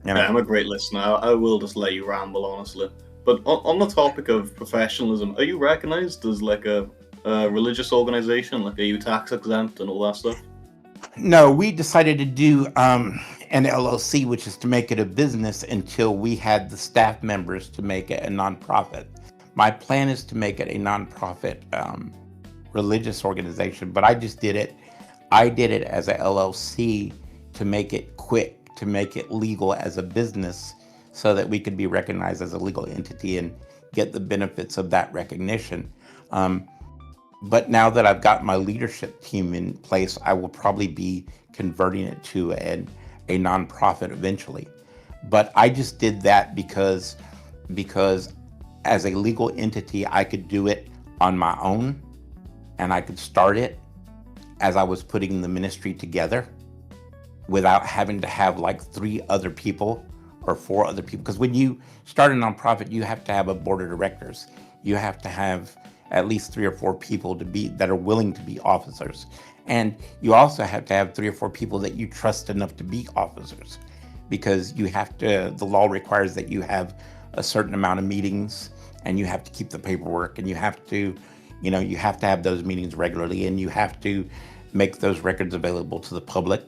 Yeah, I'm a great listener. I will just let you ramble, honestly. But on the topic of professionalism, are you recognized as like a religious organization? Like, are you tax exempt and all that stuff? No, we decided to do an LLC, which is to make it a business, until we had the staff members to make it a nonprofit. My plan is to make it a nonprofit religious organization, but I just did it. I did it as a LLC to make it quick, to make it legal as a business, so that we could be recognized as a legal entity and get the benefits of that recognition. But now that I've got my leadership team in place, I will probably be converting it to a nonprofit eventually. But I just did that because as a legal entity, I could do it on my own, and I could start it as I was putting the ministry together without having to have like 3 other people or 4 other people. Because when you start a nonprofit, you have to have a board of directors. You have to have at least 3 or 4 people that are willing to be officers. And you also have to have 3 or 4 people that you trust enough to be officers, because the law requires that you have a certain amount of meetings, and you have to keep the paperwork, and you have to have those meetings regularly, and you have to make those records available to the public.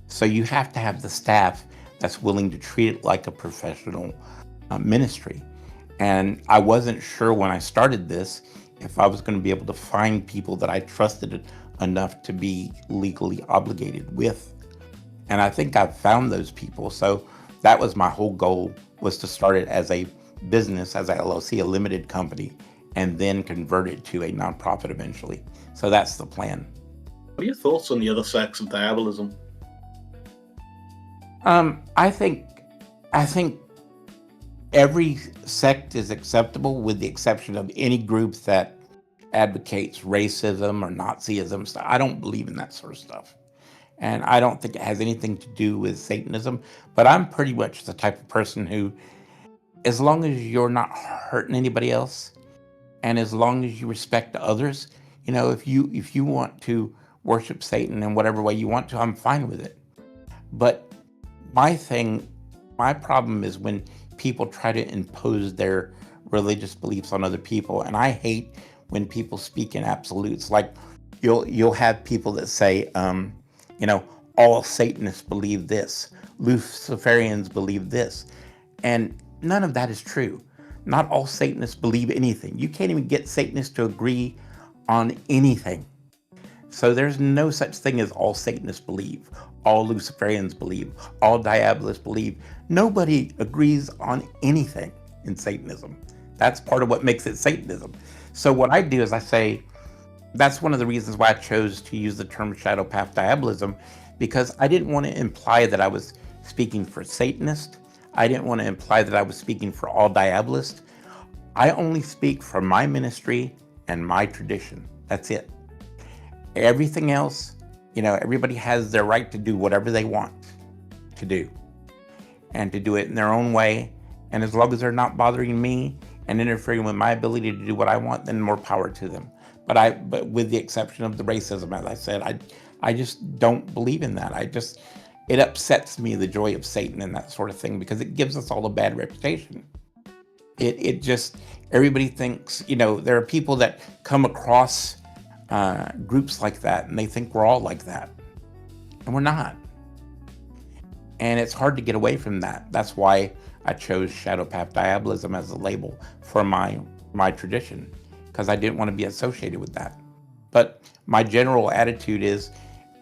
So you have to have the staff that's willing to treat it like a professional ministry. And I wasn't sure when I started this if I was going to be able to find people that I trusted enough to be legally obligated with. And I think I've found those people. So that was my whole goal, was to start it as a business, as a LLC, a limited company, and then convert it to a nonprofit eventually. So that's the plan. What are your thoughts on the other sects of diabolism? I think every sect is acceptable, with the exception of any group that advocates racism or Nazism stuff. I don't believe in that sort of stuff. And I don't think it has anything to do with Satanism. But I'm pretty much the type of person who, as long as you're not hurting anybody else, and as long as you respect others, if you want to worship Satan in whatever way you want to, I'm fine with it. But my problem is when people try to impose their religious beliefs on other people. And I hate when people speak in absolutes. Like you'll have people that say, all Satanists believe this, Luciferians believe this. And none of that is true. Not all Satanists believe anything. You can't even get Satanists to agree on anything. So there's no such thing as all Satanists believe, all Luciferians believe, all Diabolists believe. Nobody agrees on anything in Satanism. That's part of what makes it Satanism. So what I do is I say, that's one of the reasons why I chose to use the term shadow path diabolism, because I didn't want to imply that I was speaking for Satanists. I didn't want to imply that I was speaking for all Diabolists. I only speak for my ministry and my tradition. That's it. Everything else, everybody has their right to do whatever they want to do, and to do it in their own way. And as long as they're not bothering me and interfering with my ability to do what I want, then more power to them. But with the exception of the racism, as I said, I just don't believe in that. It upsets me, the joy of Satan and that sort of thing, because it gives us all a bad reputation. Everybody thinks, there are people that come across groups like that, and they think we're all like that, and we're not. And it's hard to get away from that. That's why I chose Shadow Path Diabolism as a label for my tradition, because I didn't want to be associated with that. But my general attitude is,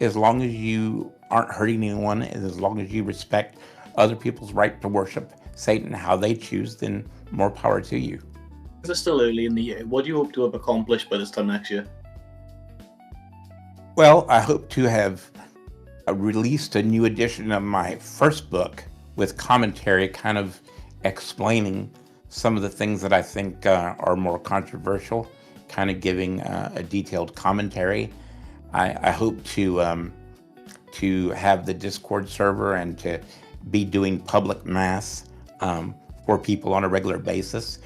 as long as you aren't hurting anyone, and as long as you respect other people's right to worship Satan how they choose, then more power to you. It's still early in the year. What do you hope to have accomplished by this time next year? Well, I hope to have released a new edition of my first book with commentary, kind of explaining some of the things that I think are more controversial, kind of giving a detailed commentary. I hope to have the Discord server and to be doing public mass for people on a regular basis.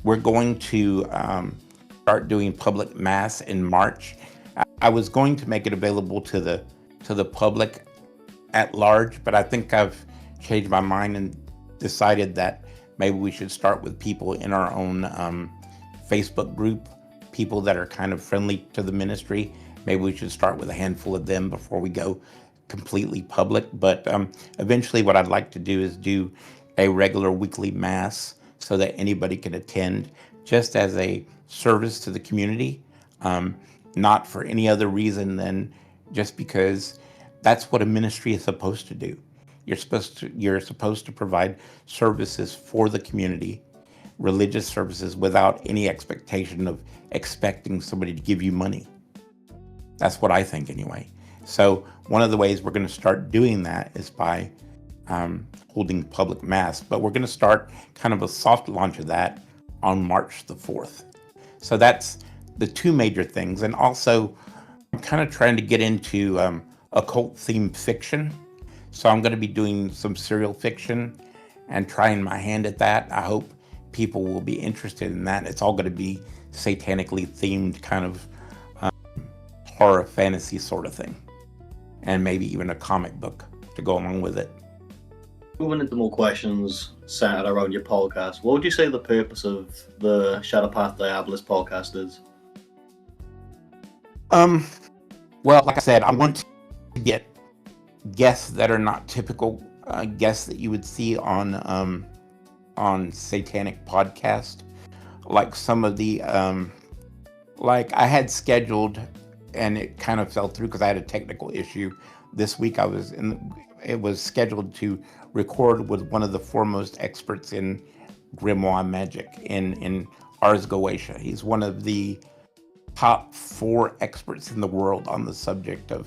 We're going to start doing public mass in March. I was going to make it available to the public at large, but I think I've changed my mind and decided that maybe we should start with people in our own Facebook group, people that are kind of friendly to the ministry. Maybe we should start with a handful of them before we go completely public. But eventually what I'd like to do is do a regular weekly mass so that anybody can attend, just as a service to the community, not for any other reason than just because that's what a ministry is supposed to do. You're supposed to provide services for the community, religious services without any expectation of expecting somebody to give you money. That's what I think anyway. So one of the ways we're going to start doing that is by holding public mass, but we're going to start kind of a soft launch of that on March the 4th. So that's the two major things. And also I'm kind of trying to get into occult themed fiction. So I'm going to be doing some serial fiction and trying my hand at that. I hope people will be interested in that. It's all going to be satanically themed, kind of horror fantasy sort of thing. And maybe even a comic book to go along with it. Moving into more questions centered around your podcast, what would you say the purpose of the Shadow Path Diabolist podcast is? Well, like I said, I want to get guests that are not typical guests that you would see on satanic podcast. Like some of the like I had scheduled, and it kind of fell through because I had a technical issue. This week it was scheduled to record with one of the foremost experts in grimoire magic in Ars Goetia. He's one of the top 4 experts in the world on the subject of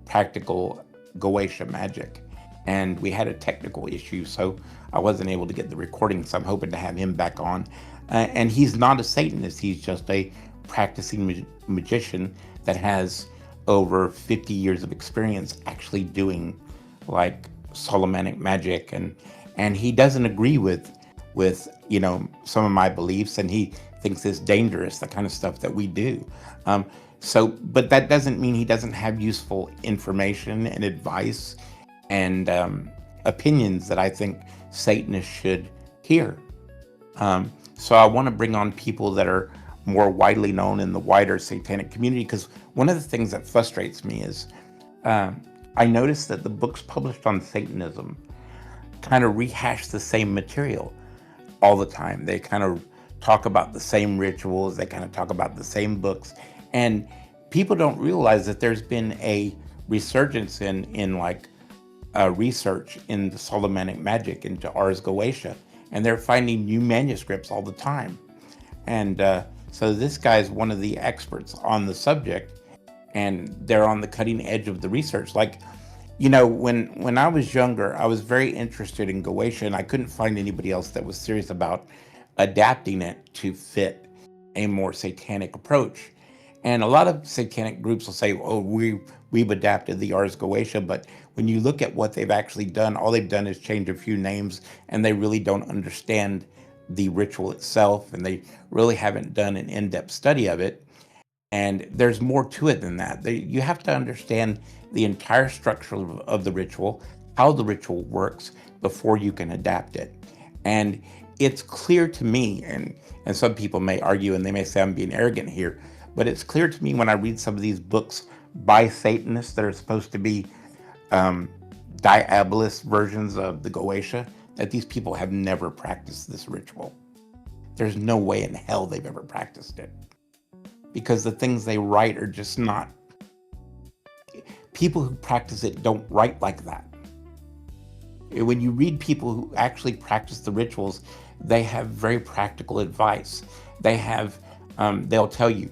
practical Goetia magic. And we had a technical issue, so I wasn't able to get the recording, so I'm hoping to have him back on. And he's not a Satanist, he's just a practicing magician that has over 50 years of experience actually doing like Solomonic magic, and he doesn't agree with some of my beliefs, and he thinks it's dangerous, the kind of stuff that we do. But that doesn't mean he doesn't have useful information and advice and opinions that I think Satanists should hear. So I want to bring on people that are more widely known in the wider satanic community, because one of the things that frustrates me is I noticed that the books published on Satanism kind of rehash the same material all the time. They kind of talk about the same rituals, they kind of talk about the same books, and people don't realize that there's been a resurgence in like research in the Solomonic magic into Ars Goetia, and they're finding new manuscripts all the time. And so this guy's one of the experts on the subject, and they're on the cutting edge of the research. Like, when I was younger, I was very interested in Goetia, and I couldn't find anybody else that was serious about adapting it to fit a more satanic approach. And a lot of satanic groups will say, oh, we've adapted the Ars Goetia, but when you look at what they've actually done, all they've done is change a few names, and they really don't understand the ritual itself, and they really haven't done an in-depth study of it. And there's more to it than that. You have to understand the entire structure of the ritual, how the ritual works, before you can adapt it. And it's clear to me, and some people may argue and they may say I'm being arrogant here, but it's clear to me when I read some of these books by Satanists that are supposed to be Diabolist versions of the Goetia, that these people have never practiced this ritual. There's no way in hell they've ever practiced it, because the things they write are just not. People who practice it don't write like that. When you read people who actually practice the rituals, they have very practical advice. They'll tell you,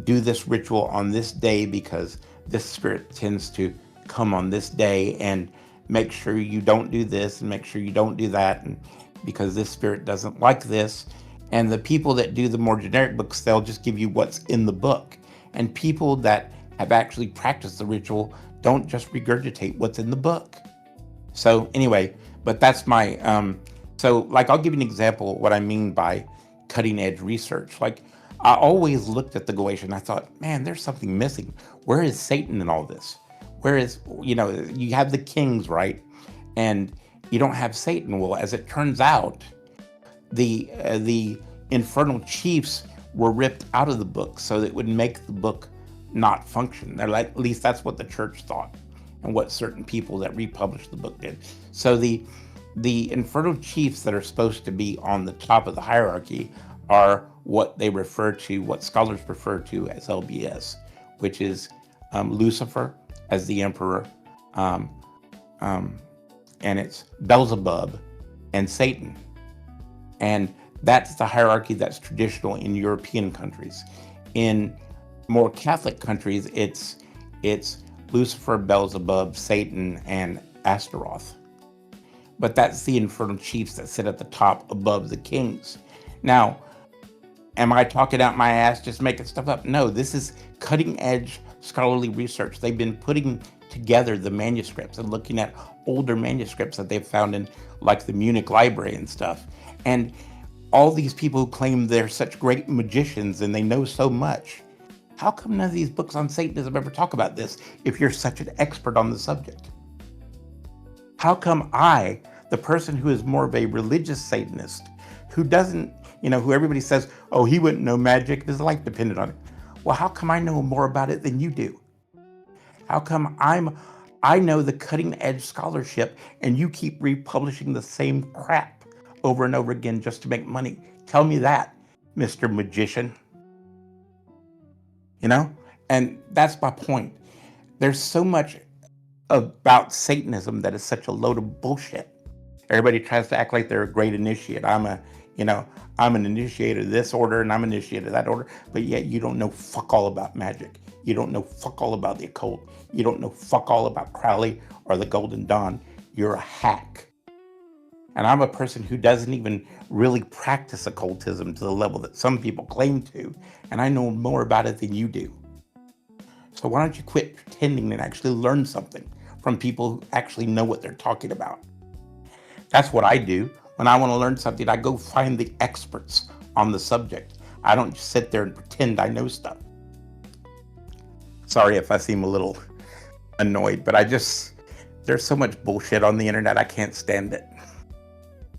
do this ritual on this day because this spirit tends to come on this day, and make sure you don't do this and make sure you don't do that, and because this spirit doesn't like this. And the people that do the more generic books, they'll just give you what's in the book. And people that have actually practiced the ritual don't just regurgitate what's in the book. So anyway, but that's my, so like I'll give you an example of what I mean by cutting edge research. Like I always looked at the Goetia and I thought, man, there's something missing. Where is Satan in all this? Where is, you have the kings, right? And you don't have Satan. Well, as it turns out, the infernal chiefs were ripped out of the book so that it would make the book not function. At least that's what the church thought, and what certain people that republished the book did. So the infernal chiefs that are supposed to be on the top of the hierarchy are what scholars refer to as LBS, which is Lucifer as the emperor, and it's Beelzebub and Satan. And that's the hierarchy that's traditional in European countries. In more Catholic countries, it's Lucifer, Beelzebub, Satan, and Astaroth. But that's the infernal chiefs that sit at the top above the kings. Now, am I talking out my ass just making stuff up? No, this is cutting edge scholarly research. They've been putting together the manuscripts and looking at older manuscripts that they've found in like the Munich library and stuff. And all these people who claim they're such great magicians and they know so much, how come none of these books on Satanism ever talk about this if you're such an expert on the subject? How come I, the person who is more of a religious Satanist, who doesn't, who everybody says, oh, he wouldn't know magic, his life depended on it. Well, how come I know more about it than you do? How come I know the cutting edge scholarship and you keep republishing the same crap over and over again just to make money? Tell me that, Mr. Magician. And that's my point. There's so much about Satanism that is such a load of bullshit. Everybody tries to act like they're a great initiate. I'm an initiator of this order and I'm an initiator of that order, but yet you don't know fuck all about magic. You don't know fuck all about the occult. You don't know fuck all about Crowley or the Golden Dawn. You're a hack. And I'm a person who doesn't even really practice occultism to the level that some people claim to, and I know more about it than you do. So why don't you quit pretending and actually learn something from people who actually know what they're talking about? That's what I do. When I want to learn something, I go find the experts on the subject. I don't just sit there and pretend I know stuff. Sorry if I seem a little annoyed, but there's so much bullshit on the internet, I can't stand it.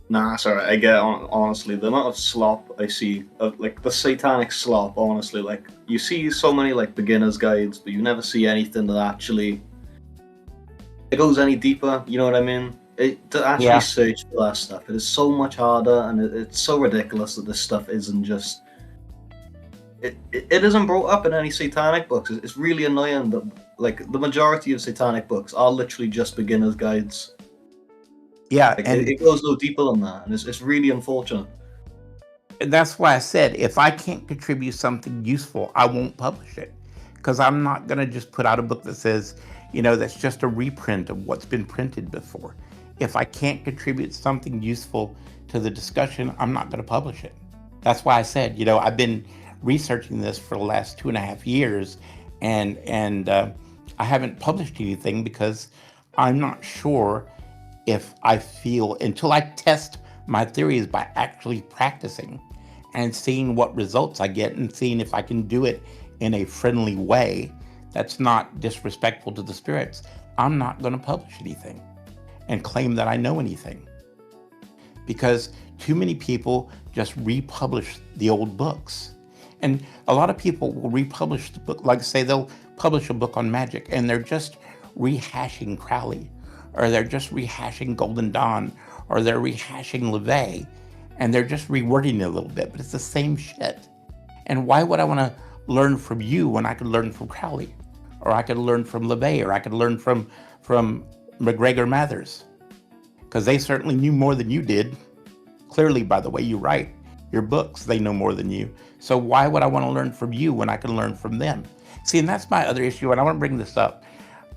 Nah, sorry, I get honestly, the amount of slop I see, like the satanic slop, honestly, like you see so many like beginner's guides, but you never see anything that actually it goes any deeper, you know what I mean? To actually search for that stuff, it is so much harder, and it's so ridiculous that this stuff isn't just it isn't brought up in any satanic books. It's really annoying that like the majority of satanic books are literally just beginner's guides. Yeah, like, and it goes no deeper than that, and it's really unfortunate. And that's why I said, if I can't contribute something useful, I won't publish it. Because I'm not going to just put out a book that says, that's just a reprint of what's been printed before. If I can't contribute something useful to the discussion, I'm not going to publish it. That's why I said, I've been researching this for the last 2.5 years, and I haven't published anything because I'm not sure if I feel, until I test my theories by actually practicing and seeing what results I get and seeing if I can do it in a friendly way that's not disrespectful to the spirits, I'm not going to publish anything and claim that I know anything. Because too many people just republish the old books. And a lot of people will republish the book, like say they'll publish a book on magic and they're just rehashing Crowley, or they're just rehashing Golden Dawn, or they're rehashing LaVey, and they're just rewording it a little bit, but it's the same shit. And why would I want to learn from you when I could learn from Crowley, or I could learn from LaVey, or I could learn from McGregor Mathers? Because they certainly knew more than you did. Clearly, by the way you write your books, they know more than you. So why would I want to learn from you when I can learn from them? See, and that's my other issue, and I want to bring this up.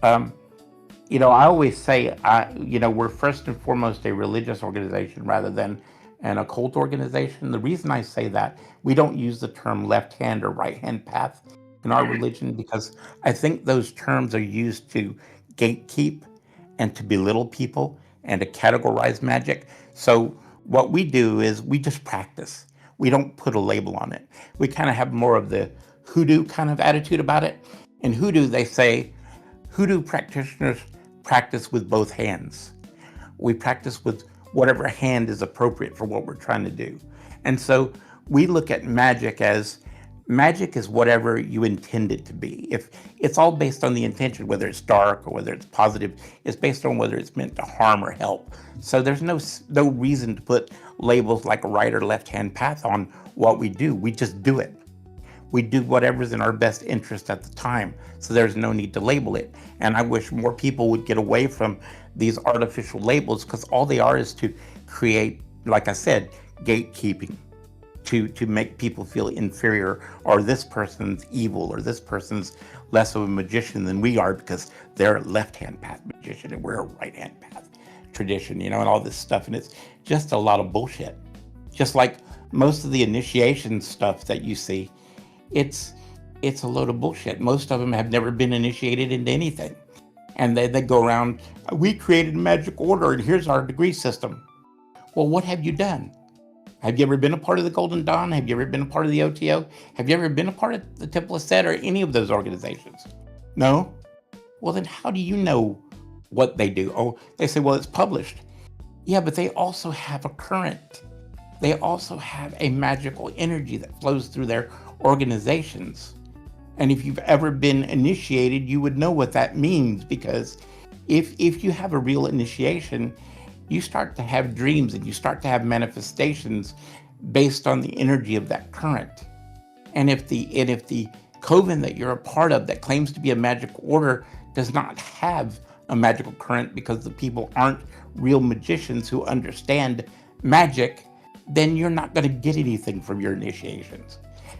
I always say, we're first and foremost a religious organization rather than an occult organization. The reason I say that, we don't use the term left hand or right hand path in our religion because I think those terms are used to gatekeep and to belittle people and to categorize magic. So what we do is we just practice. We don't put a label on it. We kind of have more of the hoodoo kind of attitude about it. In hoodoo, they say, hoodoo practitioners practice with both hands. We practice with whatever hand is appropriate for what we're trying to do. And so we look at magic as whatever you intend it to be. If it's all based on the intention, whether it's dark or whether it's positive, it's based on whether it's meant to harm or help. So there's no reason to put labels like a right or left hand path on what we do. We just do it. We do whatever's in our best interest at the time, so there's no need to label it. And I wish more people would get away from these artificial labels, because all they are is to create, like I said, gatekeeping to make people feel inferior, or this person's evil, or this person's less of a magician than we are because they're a left-hand path magician and we're a right-hand path tradition, and all this stuff. And it's just a lot of bullshit. Just like most of the initiation stuff that you see, it's a load of bullshit. Most of them have never been initiated into anything. And they go around, we created a magic order and here's our degree system. Well, what have you done? Have you ever been a part of the Golden Dawn? Have you ever been a part of the OTO? Have you ever been a part of the Temple of Set or any of those organizations? No? Well, then how do you know what they do? Oh, they say, well, it's published. Yeah, but they also have a current. They also have a magical energy that flows through their organizations. And if you've ever been initiated, you would know what that means, because if you have a real initiation, you start to have dreams and you start to have manifestations based on the energy of that current. And if the coven that you're a part of that claims to be a magic order does not have a magical current because the people aren't real magicians who understand magic, then you're not going to get anything from your initiations.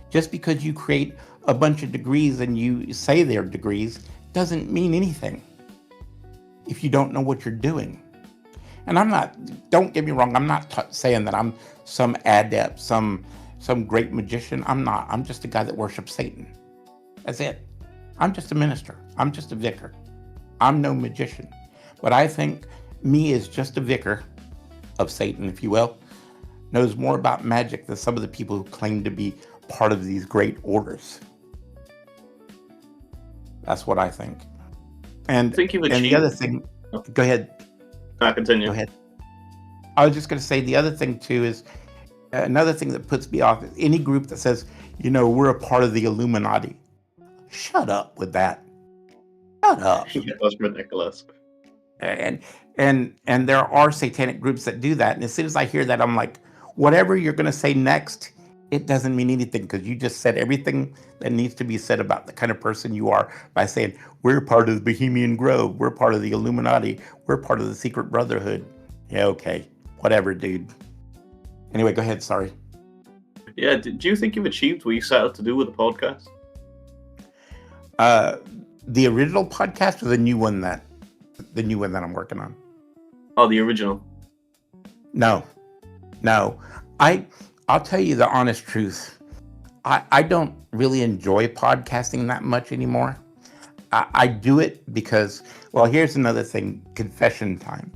Just because you create a bunch of degrees and you say they're degrees doesn't mean anything if you don't know what you're doing. And don't get me wrong, I'm not saying that I'm some adept, some great magician. I'm not. I'm just a guy that worships Satan. That's it. I'm just a minister. I'm just a vicar. I'm no magician. But I think me as just a vicar of Satan, if you will, knows more about magic than some of the people who claim to be part of these great orders. That's what I think. And the other thing, go ahead. Continue. Go ahead. I was just going to say the other thing too is another thing that puts me off is any group that says, we're a part of the Illuminati. Shut up with that. Shut up. That's ridiculous. And there are satanic groups that do that. And as soon as I hear that, I'm like, whatever you're going to say next, it doesn't mean anything, because you just said everything that needs to be said about the kind of person you are by saying, we're part of the Bohemian Grove, we're part of the Illuminati, we're part of the Secret Brotherhood. Yeah, okay. Whatever, dude. Anyway, go ahead, sorry. Yeah, do you think you've achieved what you set out to do with the podcast? The original podcast or the new one that I'm working on? Oh, the original. No. I'll tell you the honest truth. I don't really enjoy podcasting that much anymore. I do it because, well, here's another thing, confession time.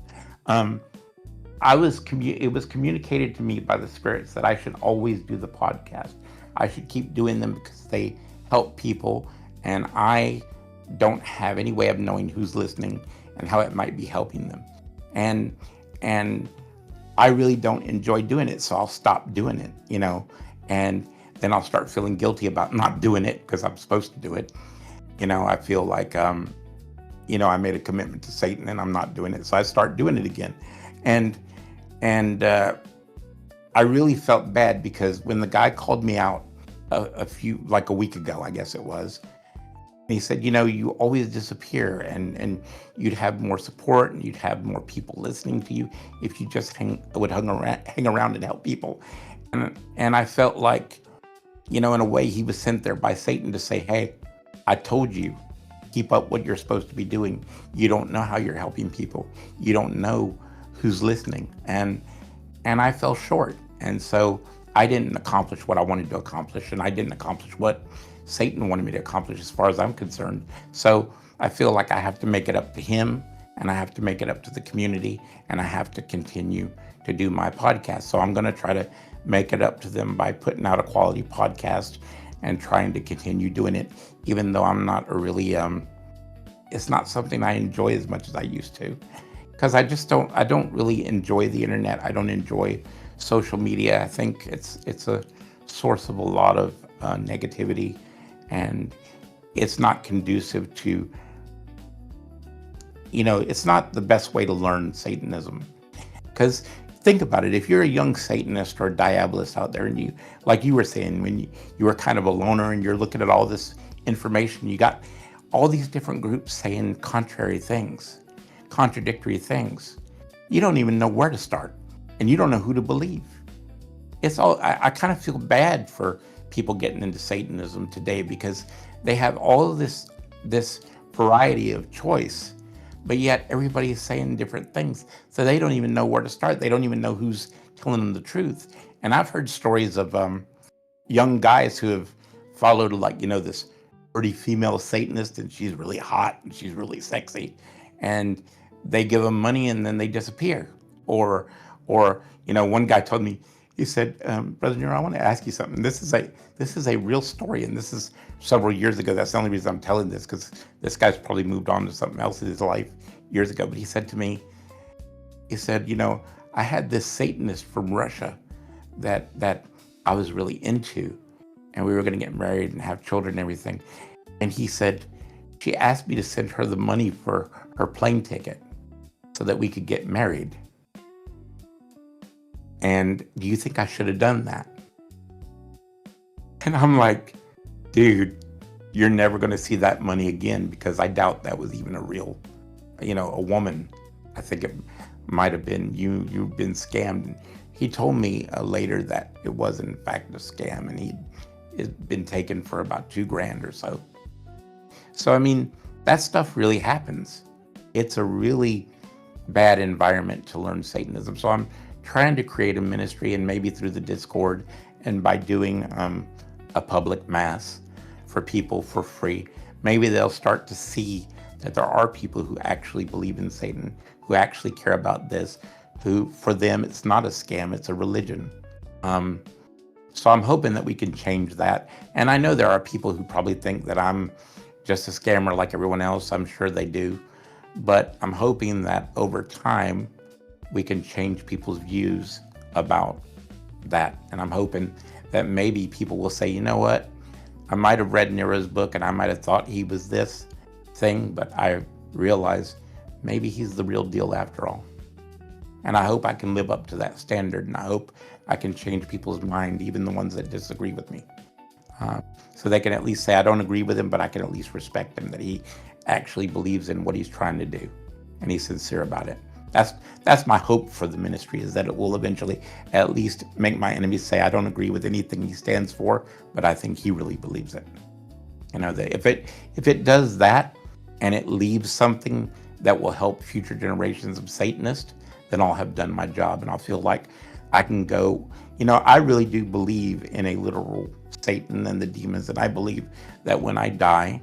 It was communicated to me by the spirits that I should always do the podcast. I should keep doing them because they help people, and I don't have any way of knowing who's listening and how it might be helping them. And I really don't enjoy doing it, so I'll stop doing it, and then I'll start feeling guilty about not doing it because I'm supposed to do it. I feel like, I made a commitment to Satan and I'm not doing it, so I start doing it again. And I really felt bad because when the guy called me out a week ago, I guess it was, he said, you always disappear and you'd have more support and you'd have more people listening to you if you just hang around and help people. And I felt like, in a way he was sent there by Satan to say, hey, I told you, keep up what you're supposed to be doing. You don't know how you're helping people. You don't know who's listening. And I fell short. And so I didn't accomplish what I wanted to accomplish, and I didn't accomplish what Satan wanted me to accomplish as far as I'm concerned. So I feel like I have to make it up to him, and I have to make it up to the community, and I have to continue to do my podcast. So I'm going to try to make it up to them by putting out a quality podcast and trying to continue doing it, even though I'm not it's not something I enjoy as much as I used to, because I don't really enjoy the internet. I don't enjoy social media. I think it's a source of a lot of negativity, and it's not conducive to, it's not the best way to learn Satanism. Because think about it, if you're a young Satanist or a Diabolist out there, and you, like you were saying, when you were kind of a loner and you're looking at all this information, you got all these different groups saying contradictory things. You don't even know where to start, and you don't know who to believe. it's all, I kind of feel bad for people getting into Satanism today because they have all of this variety of choice, but yet everybody is saying different things. So they don't even know where to start. They don't even know who's telling them the truth. And I've heard stories of young guys who have followed, like, this pretty female Satanist, and she's really hot and she's really sexy, and they give them money and then they disappear. Or one guy told me, he said, Brother Nero, I want to ask you something. This is a real story, and this is several years ago. That's the only reason I'm telling this, because this guy's probably moved on to something else in his life years ago. But he said to me, he said, I had this Satanist from Russia that I was really into, and we were going to get married and have children and everything. And he said, she asked me to send her the money for her plane ticket so that we could get married. And do you think I should have done that? And I'm like, dude, you're never going to see that money again, because I doubt that was even a real, a woman. I think it might have been you've been scammed. He told me later that it was in fact a scam, and he'd been taken for about $2,000 or so. So, I mean, that stuff really happens. It's a really bad environment to learn Satanism. So I'm trying to create a ministry, and maybe through the Discord and by doing a public mass for people for free, maybe they'll start to see that there are people who actually believe in Satan, who actually care about this, who, for them, it's not a scam, it's a religion. So I'm hoping that we can change that. And I know there are people who probably think that I'm just a scammer like everyone else. I'm sure they do. But I'm hoping that over time, we can change people's views about that. And I'm hoping that maybe people will say, you know what? I might have read Nero's book and I might have thought he was this thing, but I realize maybe he's the real deal after all. And I hope I can live up to that standard, and I hope I can change people's mind, even the ones that disagree with me. So they can at least say, I don't agree with him, but I can at least respect him, that he actually believes in what he's trying to do, and he's sincere about it. That's my hope for the ministry, is that it will eventually at least make my enemies say, I don't agree with anything he stands for, but I think he really believes it. That if it does that, and it leaves something that will help future generations of Satanists, then I'll have done my job, and I'll feel like I can go. I really do believe in a literal Satan and the demons, and I believe that when I die,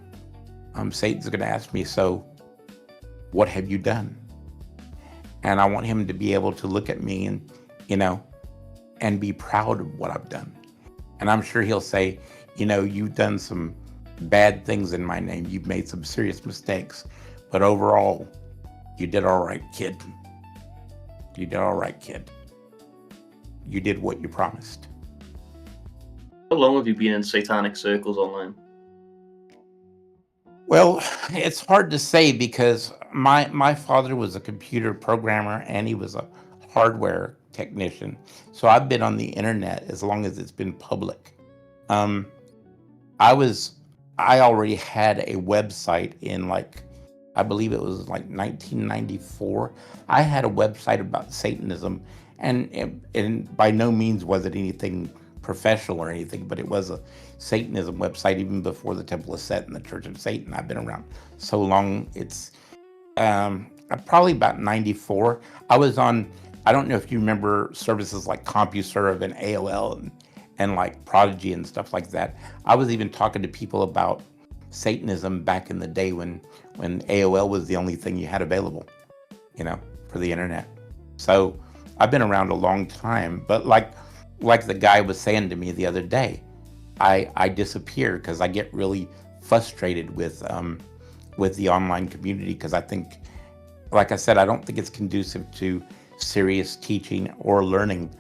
Satan's going to ask me, so what have you done? And I want him to be able to look at me and be proud of what I've done. And I'm sure he'll say, you've done some bad things in my name. You've made some serious mistakes, but overall, you did all right, kid. You did all right, kid. You did what you promised. How long have you been in satanic circles online? Well, it's hard to say, because my father was a computer programmer and he was a hardware technician. So I've been on the internet as long as it's been public. I already had a website in, I believe it was 1994. I had a website about Satanism, and by no means was it anything professional or anything, but it was a Satanism website even before the Temple of Set and the Church of Satan. I've been around so long. It's probably about 94. I was on, I don't know if you remember services like CompuServe and AOL and like Prodigy and stuff like that. I was even talking to people about Satanism back in the day when AOL was the only thing you had available, for the internet. So I've been around a long time, but like the guy was saying to me the other day, I disappear because I get really frustrated with the online community, because I think, like I said, I don't think it's conducive to serious teaching or learning.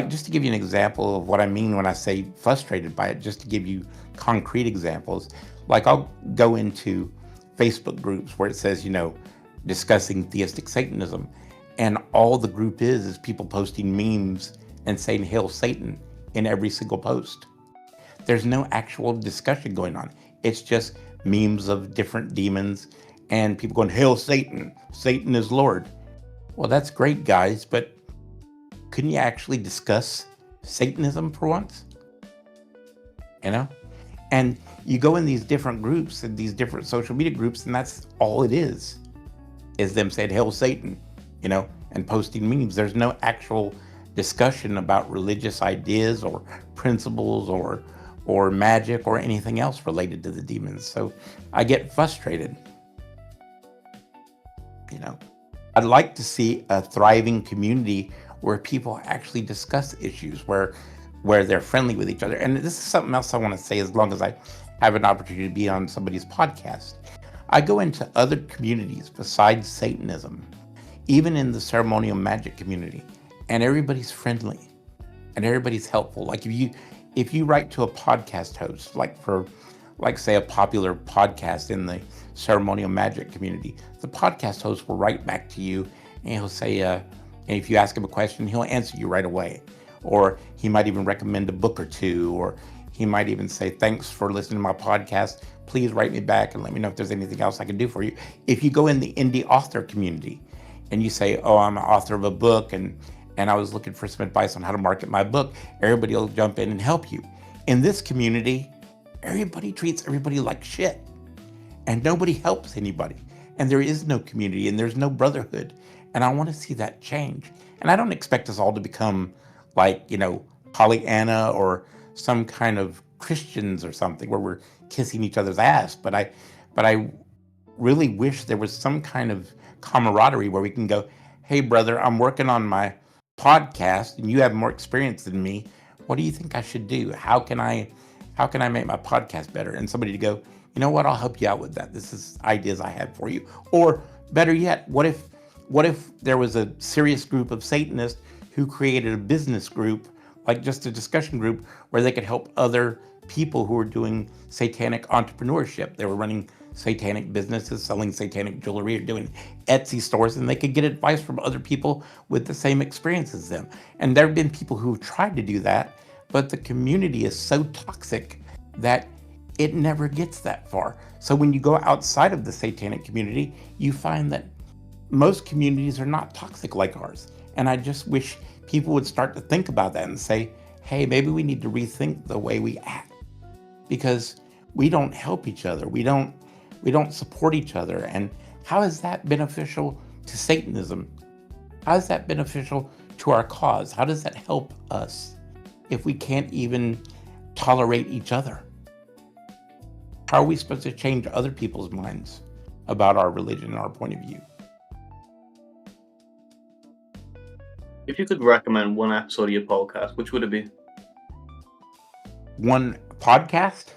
Just to give you an example of what I mean when I say frustrated by it, just to give you concrete examples, I'll go into Facebook groups where it says, discussing Theistic Satanism, and all the group is people posting memes and saying Hail Satan in every single post. There's no actual discussion going on. It's just memes of different demons and people going, Hail Satan, Satan is Lord. Well, that's great, guys, but couldn't you actually discuss Satanism for once? You know? And you go in these different groups and these different social media groups, and that's all it is them saying, "Hail Satan," and posting memes. There's no actual discussion about religious ideas or principles or magic or anything else related to the demons. So I get frustrated. I'd like to see a thriving community where people actually discuss issues, where they're friendly with each other. And this is something else I want to say as long as I have an opportunity to be on somebody's podcast. I go into other communities besides Satanism, even in the ceremonial magic community, and everybody's friendly and everybody's helpful. Like if you write to a podcast host, like say a popular podcast in the ceremonial magic community, the podcast host will write back to you and he'll say, and if you ask him a question, he'll answer you right away. Or he might even recommend a book or two, or he might even say, "Thanks for listening to my podcast. Please write me back and let me know if there's anything else I can do for you." If you go in the indie author community and you say, "Oh, I'm an author of a book and I was looking for some advice on how to market my book," everybody will jump in and help you. In this community, everybody treats everybody like shit and nobody helps anybody. And there is no community and there's no brotherhood. And I want to see that change. And I don't expect us all to become like, Pollyanna or some kind of Christians or something where we're kissing each other's ass. But I really wish there was some kind of camaraderie where we can go, "Hey brother, I'm working on my podcast and you have more experience than me. What do you think I should do? How can I make my podcast better?" And somebody to go, "You know what, I'll help you out with that. This is ideas I had for you." Or better yet, what if there was a serious group of Satanists who created a business group, like just a discussion group, where they could help other people who were doing satanic entrepreneurship. They were running satanic businesses, selling satanic jewelry, or doing Etsy stores, and they could get advice from other people with the same experience as them. And there have been people who've tried to do that, but the community is so toxic that it never gets that far. So when you go outside of the satanic community, you find that most communities are not toxic like ours. And I just wish people would start to think about that and say, "Hey, maybe we need to rethink the way we act, because we don't help each other. We don't support each other." And how is that beneficial to Satanism? How is that beneficial to our cause? How does that help us if we can't even tolerate each other? How are we supposed to change other people's minds about our religion and our point of view? If you could recommend one episode of your podcast, which would it be? One podcast?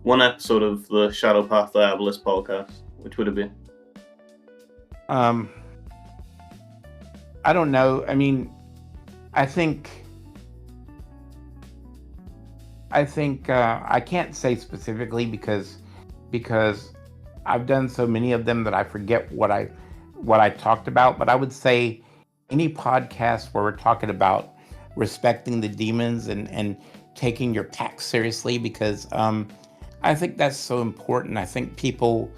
One episode of the Shadow Path Diabolist podcast, which would it be? I don't know. I mean, I think I can't say specifically because I've done so many of them that I forget what I talked about. But I would say any podcast where we're talking about respecting the demons and taking your pack seriously, because I think that's so important. I think people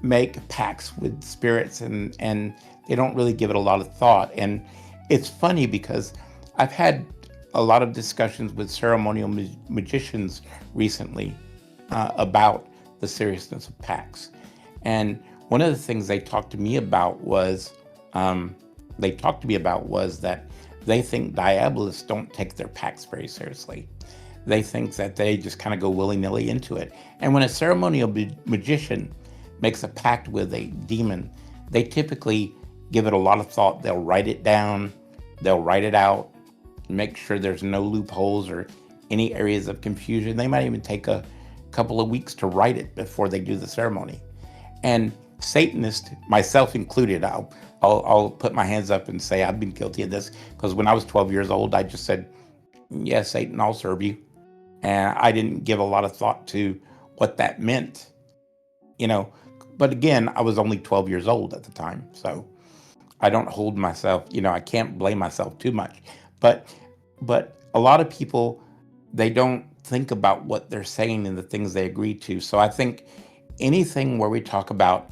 make pacts with spirits and they don't really give it a lot of thought. And it's funny because I've had a lot of discussions with ceremonial magicians recently about the seriousness of pacts. And one of the things they talked to me about was that they think Diabolists don't take their pacts very seriously. They think that they just kind of go willy-nilly into it. And when a ceremonial magician makes a pact with a demon, they typically give it a lot of thought. They'll write it down, they'll write it out, make sure there's no loopholes or any areas of confusion. They might even take a couple of weeks to write it before they do the ceremony. And Satanists, myself included, I'll put my hands up and say I've been guilty of this, because when I was 12 years old, I just said, "Yes, Satan, I'll serve you." And I didn't give a lot of thought to what that meant, But again, I was only 12 years old at the time, so I don't hold myself, I can't blame myself too much. But a lot of people, they don't think about what they're saying and the things they agree to. So I think anything where we talk about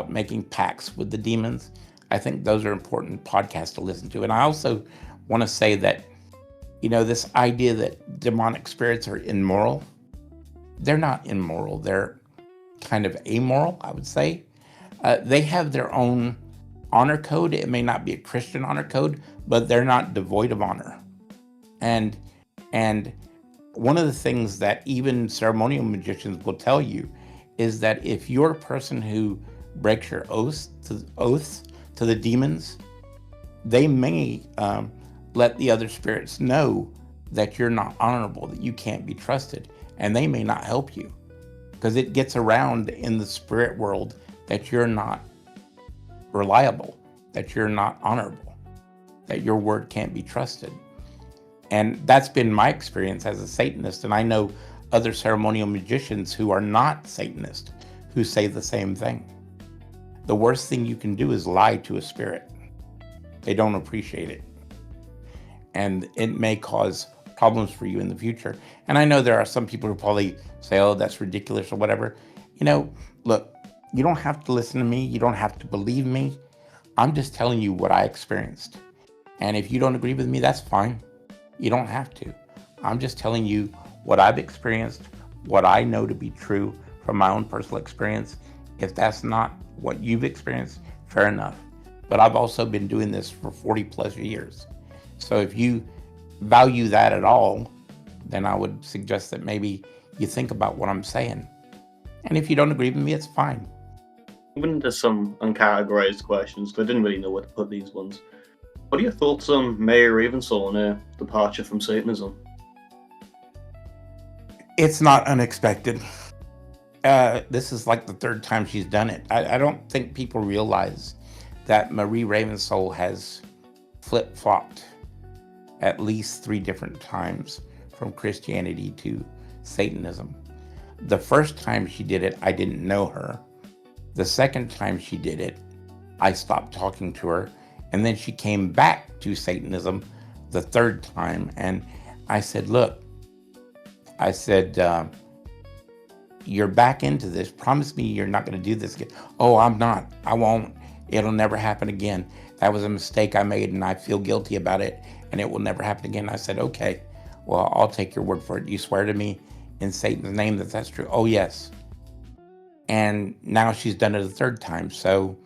making pacts with the demons, I think those are important podcasts to listen to. And I also want to say that, this idea that demonic spirits are immoral, they're not immoral. They're kind of amoral, I would say. They have their own honor code. It may not be a Christian honor code, but they're not devoid of honor. And one of the things that even ceremonial magicians will tell you is that if you're a person who breaks your oaths to the demons, they may let the other spirits know that you're not honorable, that you can't be trusted, and they may not help you because it gets around in the spirit world that you're not reliable, that you're not honorable, that your word can't be trusted. And that's been my experience as a Satanist. And I know other ceremonial magicians who are not Satanists who say the same thing. The worst thing you can do is lie to a spirit. They don't appreciate it. And it may cause problems for you in the future. And I know there are some people who probably say, oh, that's ridiculous or whatever. Look, you don't have to listen to me. You don't have to believe me. I'm just telling you what I experienced. And if you don't agree with me, that's fine. You don't have to. I'm just telling you what I've experienced, what I know to be true from my own personal experience. If that's not what you've experienced, fair enough. But I've also been doing this for 40 plus years. So if you value that at all, then I would suggest that maybe you think about what I'm saying. And if you don't agree with me, it's fine. Moving into some uncategorized questions, because I didn't really know where to put these ones. What are your thoughts on Mayor Ravensoul and her departure from Satanism? It's not unexpected. This is like the third time she's done it. I don't think people realize that Marie Ravensoul has flip-flopped at least 3 different times from Christianity to Satanism. The first time she did it, I didn't know her. The second time she did it, I stopped talking to her. And then she came back to Satanism the third time. And I said, look, you're back into this. Promise me you're not going to do this again. Oh, I'm not. I won't. It'll never happen again. That was a mistake I made and I feel guilty about it and it will never happen again. I said, okay, well, I'll take your word for it. You swear to me in Satan's name that that's true? Oh, yes. And now she's done it a third time. So,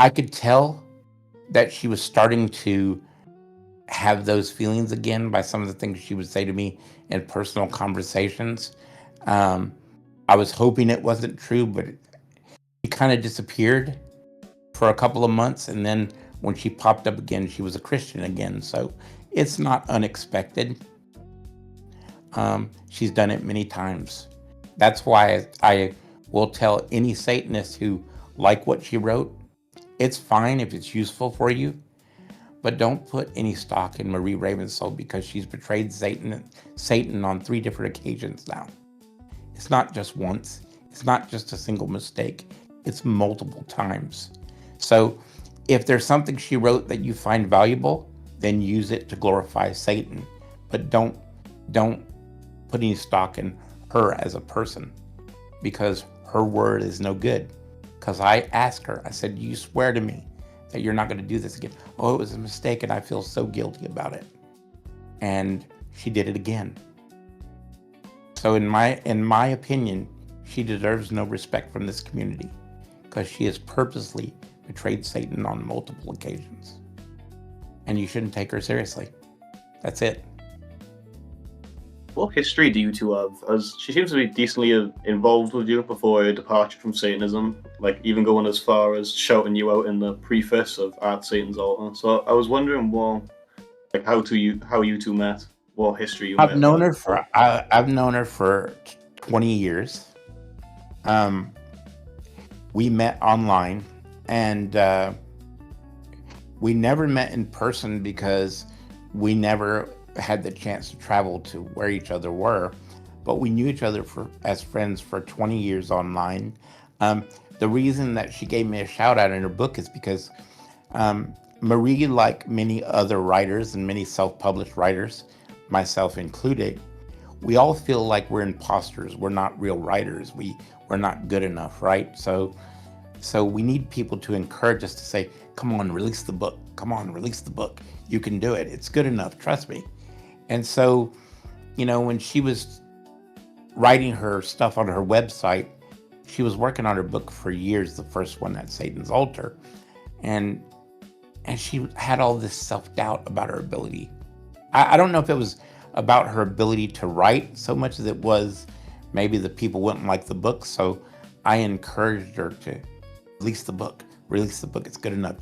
I could tell that she was starting to have those feelings again by some of the things she would say to me in personal conversations. I was hoping it wasn't true, but it kind of disappeared for a couple of months. And then when she popped up again, she was a Christian again. So it's not unexpected. She's done it many times. That's why I will tell any Satanist who like what she wrote, it's fine if it's useful for you, but don't put any stock in Marie Ravensoul because she's betrayed Satan on 3 different occasions now. It's not just once. It's not just a single mistake. It's multiple times. So if there's something she wrote that you find valuable, then use it to glorify Satan. But don't put any stock in her as a person because her word is no good. Because I asked her, I said, you swear to me that you're not going to do this again. Oh, it was a mistake and I feel so guilty about it. And she did it again. So in my opinion, she deserves no respect from this community because she has purposely betrayed Satan on multiple occasions. And you shouldn't take her seriously. That's it. What history do you two have? As she seems to be decently involved with you before her departure from Satanism, like even going as far as shouting you out in the preface of At Satan's Altar. So I was wondering, well, like how you two met, what history you met. I've known her for 20 years. We met online, and we never met in person because we never had the chance to travel to where each other were, but we knew each other as friends for 20 years online. The reason that she gave me a shout out in her book is because Marie, like many other writers and many self-published writers, myself included, we all feel like we're imposters. We're not real writers. We're not good enough, right? So So we need people to encourage us to say, come on, release the book. Come on, release the book. You can do it. It's good enough. Trust me. And so, when she was writing her stuff on her website, she was working on her book for years, the first one, at Satan's Altar. And she had all this self-doubt about her ability. I don't know if it was about her ability to write so much as it was maybe the people wouldn't like the book. So I encouraged her to release the book. Release the book. It's good enough.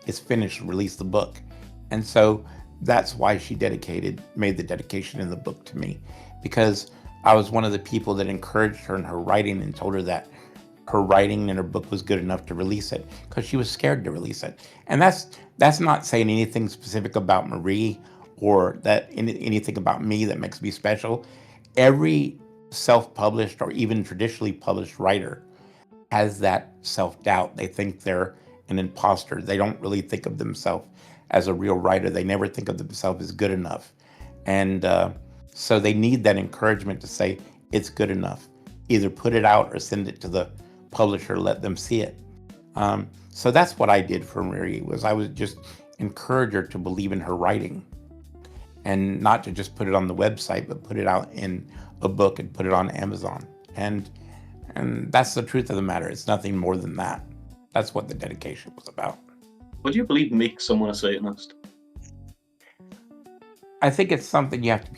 It's finished. Release the book. And so that's why she made the dedication in the book to me, because I was one of the people that encouraged her in her writing and told her that her writing and her book was good enough to release it, because she was scared to release it. And that's not saying anything specific about Marie or that anything about me that makes me special. Every self-published or even traditionally published writer has that self-doubt. They think they're an imposter. They don't really think of themselves as a real writer. They never think of themselves as good enough. And so they need that encouragement to say, it's good enough. Either put it out or send it to the publisher, let them see it. So that's what I did for Marie, was I would just encourage her to believe in her writing, and not to just put it on the website, but put it out in a book and put it on Amazon. And that's the truth of the matter. It's nothing more than that. That's what the dedication was about. What do you believe makes someone a Satanist? I think it's something you have to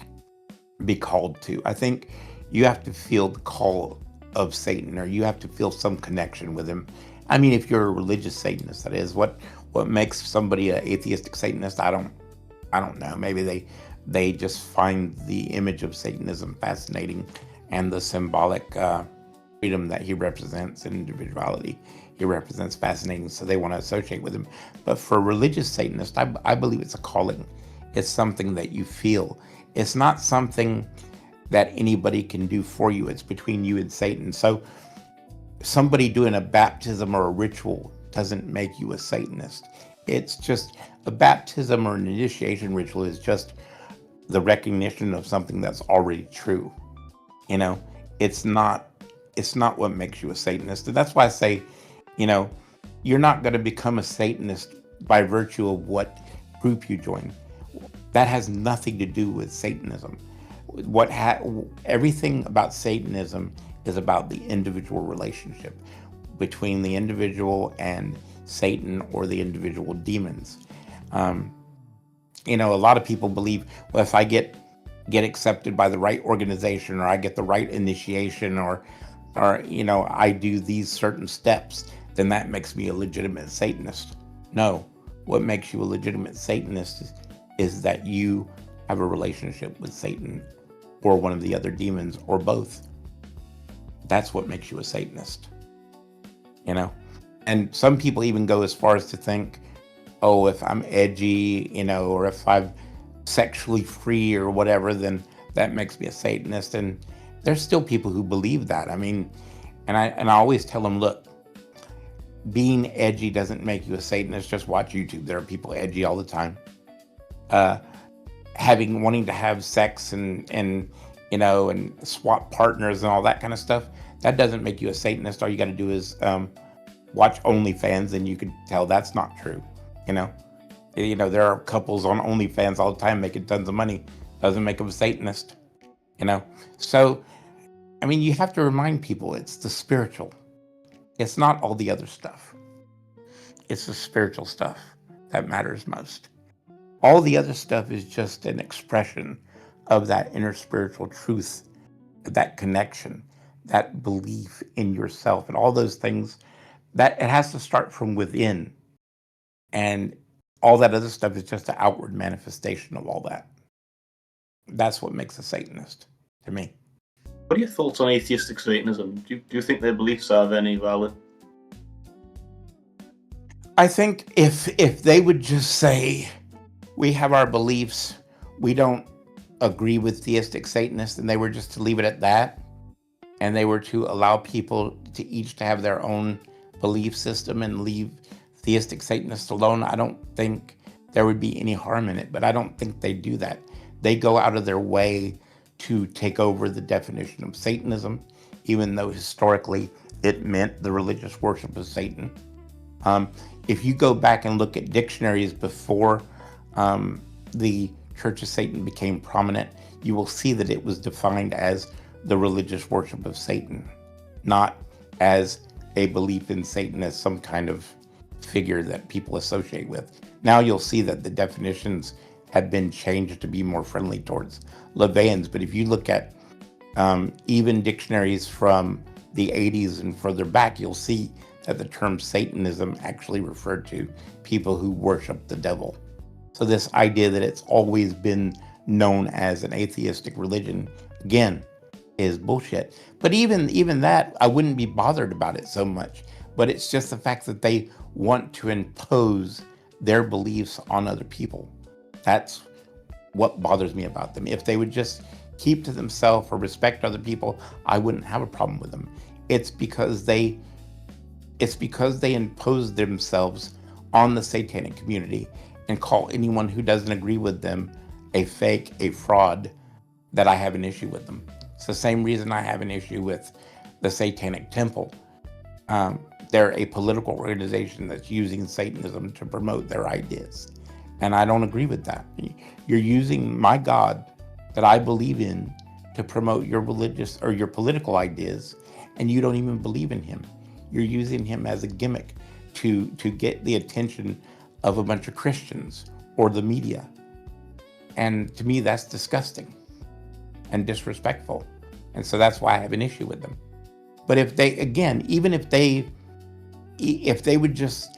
be called to. I think you have to feel the call of Satan, or you have to feel some connection with him. I mean, if you're a religious Satanist, that is. What makes somebody an atheistic Satanist? I don't know. Maybe they just find the image of Satanism fascinating, and the symbolic freedom that he represents, and individuality he represents, fascinating, so they want to associate with him. But for a religious Satanist, I believe it's a calling. It's something that you feel. It's not something that anybody can do for you. It's between you and Satan. So somebody doing a baptism or a ritual doesn't make you a Satanist. It's just a baptism or an initiation ritual is just the recognition of something that's already true. It's not what makes you a Satanist. And that's why I say, you're not going to become a Satanist by virtue of what group you join. That has nothing to do with Satanism. Everything about Satanism is about the individual relationship between the individual and Satan, or the individual demons. A lot of people believe, well, if I get accepted by the right organization, or I get the right initiation, or I do these certain steps, then that makes me a legitimate Satanist. No, what makes you a legitimate Satanist is that you have a relationship with Satan, or one of the other demons, or both. That's what makes you a Satanist. And some people even go as far as to think, oh, if I'm edgy, or if I'm sexually free or whatever, then that makes me a Satanist. And there's still people who believe that. I mean, and I always tell them, look, being edgy doesn't make you a Satanist. Just watch YouTube. There are people edgy all the time. Wanting to have sex and swap partners and all that kind of stuff, that doesn't make you a Satanist. All you got to do is watch OnlyFans, and you can tell that's not true. There are couples on OnlyFans all the time making tons of money. Doesn't make them a Satanist. So I mean, you have to remind people it's the spiritual. It's not all the other stuff. It's the spiritual stuff that matters most. All the other stuff is just an expression of that inner spiritual truth, that connection, that belief in yourself, and all those things. That it has to start from within. And all that other stuff is just an outward manifestation of all that. That's what makes a Satanist to me. What are your thoughts on atheistic Satanism? Do you think their beliefs are any valid? I think if they would just say, we have our beliefs, we don't agree with theistic Satanists, and they were just to leave it at that, and they were to allow people to each to have their own belief system and leave theistic Satanists alone, I don't think there would be any harm in it. But I don't think they do that. They go out of their way to take over the definition of Satanism, even though historically it meant the religious worship of Satan. If you go back and look at dictionaries before the Church of Satan became prominent, you will see that it was defined as the religious worship of Satan, not as a belief in Satan as some kind of figure that people associate with. Now you'll see that the definitions have been changed to be more friendly towards LaVeyans, but if you look at even dictionaries from the 80s and further back, you'll see that the term Satanism actually referred to people who worship the devil. So this idea that it's always been known as an atheistic religion, again, is bullshit. But even that, I wouldn't be bothered about it so much. But it's just the fact that they want to impose their beliefs on other people. That's what bothers me about them. If they would just keep to themselves or respect other people, I wouldn't have a problem with them. It's because they impose themselves on the satanic community and call anyone who doesn't agree with them a fake, a fraud, that I have an issue with them. It's the same reason I have an issue with the Satanic Temple. They're a political organization that's using Satanism to promote their ideas. And I don't agree with that. You're using my God that I believe in to promote your religious or your political ideas, and you don't even believe in him. You're using him as a gimmick to get the attention of a bunch of Christians or the media. And to me, that's disgusting and disrespectful. And so that's why I have an issue with them. But if they, again, even if they would just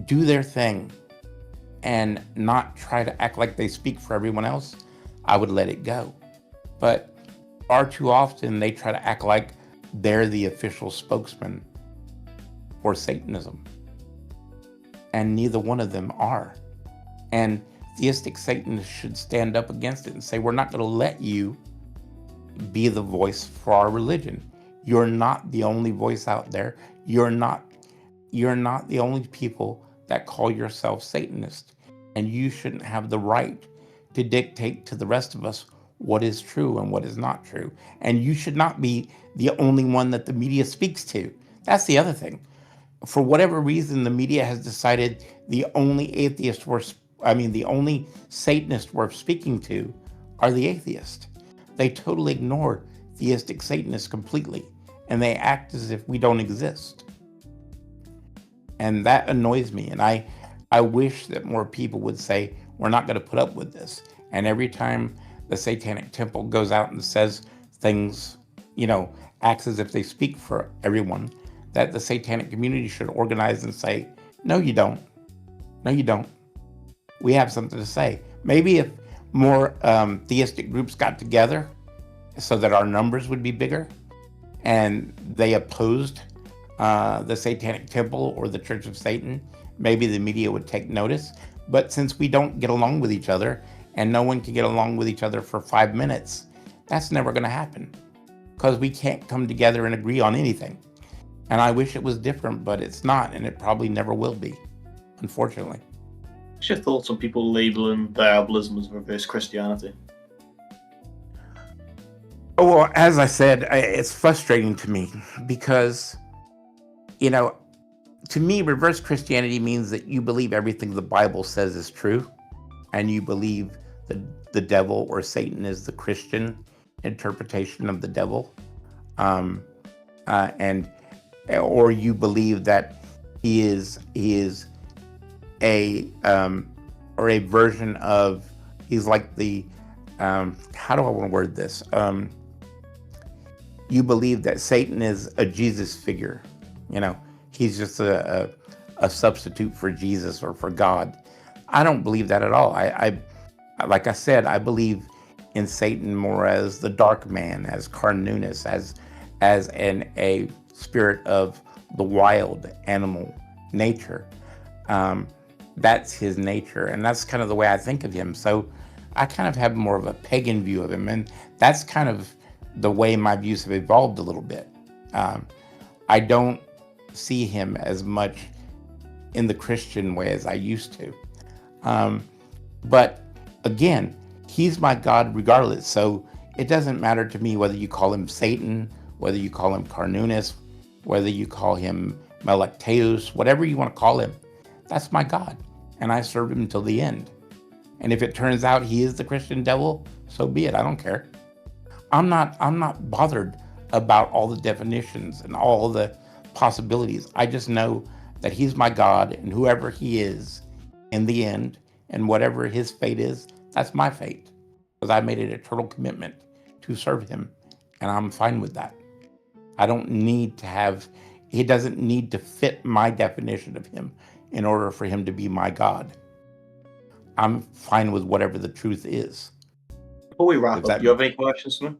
do their thing and not try to act like they speak for everyone else, I would let it go. But far too often they try to act like they're the official spokesman for Satanism. And neither one of them are. And theistic Satanists should stand up against it and say, we're not going to let you be the voice for our religion. You're not the only voice out there. You're not the only people that call yourself Satanist. And you shouldn't have the right to dictate to the rest of us what is true and what is not true. And you should not be the only one that the media speaks to. That's the other thing. For whatever reason, the media has decided the only the only Satanist worth speaking to are the atheists. They totally ignore theistic Satanists completely, and they act as if we don't exist. And that annoys me. And I wish that more people would say, we're not going to put up with this. And every time the Satanic Temple goes out and says things, acts as if they speak for everyone, that the satanic community should organize and say, no, you don't. No, you don't. We have something to say. Maybe if more theistic groups got together so that our numbers would be bigger and they opposed the Satanic Temple or the Church of Satan, maybe the media would take notice. But since we don't get along with each other and no one can get along with each other for 5 minutes, that's never going to happen because we can't come together and agree on anything. And I wish it was different, but it's not, and it probably never will be, unfortunately. What's your thoughts on people labeling Diabolism as reverse Christianity? Oh, well, as I said, it's frustrating to me because, to me, reverse Christianity means that you believe everything the Bible says is true, and you believe the devil or Satan is the Christian interpretation of the devil, or you believe that he is a version of, he's like the, how do I want to word this? You believe that Satan is a Jesus figure, he's just a substitute for Jesus or for God. I don't believe that at all. I like I said, I believe in Satan more as the dark man, as Carnunus, as a spirit of the wild animal nature. That's his nature, and that's kind of the way I think of him. So I kind of have more of a pagan view of him, and that's kind of the way my views have evolved a little bit. I don't see him as much in the Christian way as I used to. But again, he's my God regardless. So it doesn't matter to me whether you call him Satan, whether you call him Carnunus, whether you call him Melekteus, whatever you want to call him, that's my God. And I served him until the end. And if it turns out he is the Christian devil, so be it. I don't care. I'm not bothered about all the definitions and all the possibilities. I just know that he's my God, and whoever he is in the end, and whatever his fate is, that's my fate. Because I made an eternal commitment to serve him, and I'm fine with that. I don't need to have, he doesn't need to fit my definition of him in order for him to be my God. I'm fine with whatever the truth is. Before we wrap up, do you have any questions for me?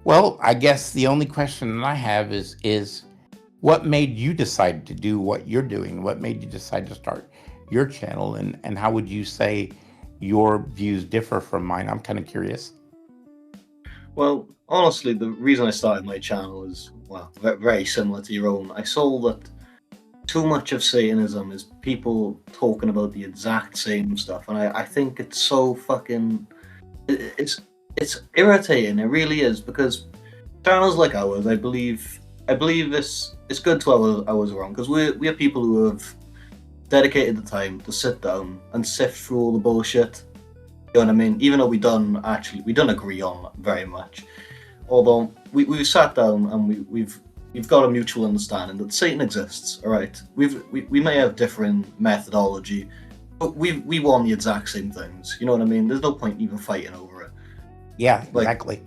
Well, I guess the only question that I have is what made you decide to do what you're doing? What made you decide to start your channel? And how would you say your views differ from mine? I'm kind of curious. Well, honestly, the reason I started my channel is, well, very similar to your own. I saw that too much of Satanism is people talking about the exact same stuff, and I think it's so fucking... It's irritating, it really is, because channels like ours, I believe it's good to have ours around, because we are people who have dedicated the time to sit down and sift through all the bullshit. You know what I mean? Even though we don't agree on very much. Although we've sat down and we've got a mutual understanding that Satan exists. All right, we may have different methodology, but we want the exact same things. You know what I mean? There's no point even fighting over it. Yeah, exactly.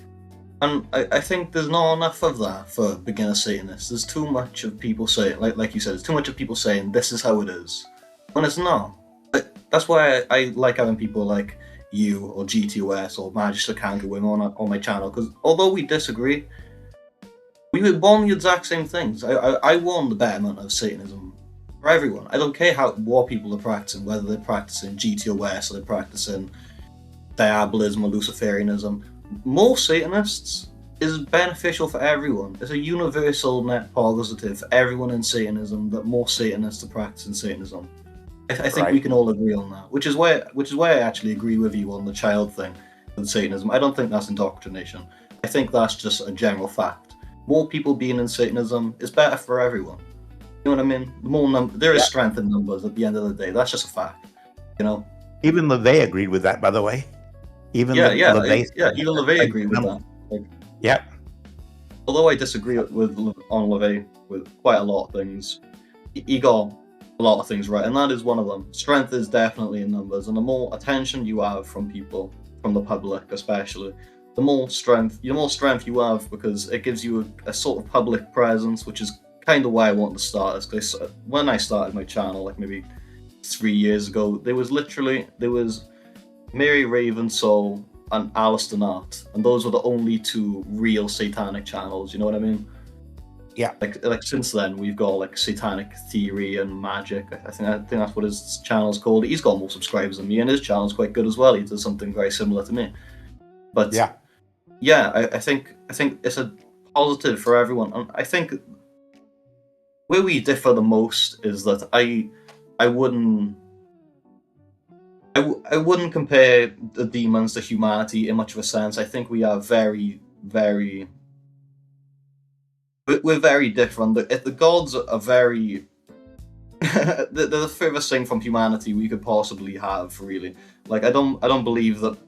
And I think there's not enough of that for beginner Satanists. There's too much of people saying, like you said, there's too much of people saying this is how it is, when it's not. That's why I like having people like you or GTOS or Magister Kangaroo on my channel, because although we disagree, we want the exact same things. I want the betterment of Satanism for everyone. I don't care what people are practicing, whether they're practicing GTOS or they're practicing Diabolism or Luciferianism. More Satanists is beneficial for everyone. It's a universal net positive for everyone in Satanism that more Satanists are practicing Satanism. I think we can all agree on that, which is why I actually agree with you on the child thing with Satanism. I don't think that's indoctrination. I think that's just a general fact. More people being in Satanism is better for everyone. You know what I mean? The more there is strength in numbers at the end of the day. That's just a fact. You know. Even LaVey agreed with that, by the way. Even LaVey agreed with that. Although I disagree on LaVey with quite a lot of things, he got a lot of things right, and that is one of them. Strength is definitely in numbers, and the more attention you have from people, from the public especially, the more strength you have, because it gives you a sort of public presence, which is kind of why I wanted to start this. Because when I started my channel, like maybe 3 years ago, there was Mary Ravensoul and Alistair Nart, and those were the only two real satanic channels. You know what I mean? Yeah. Like since then we've got like Satanic Theory and Magic. I think that's what his channel's called. He's got more subscribers than me, and his channel's quite good as well. He does something very similar to me. But I think it's a positive for everyone. And I think where we differ the most is that I wouldn't compare the demons to humanity in much of a sense. I think we are very, very... We're very different. The gods are very... they're the furthest thing from humanity we could possibly have, really. Like, I don't believe that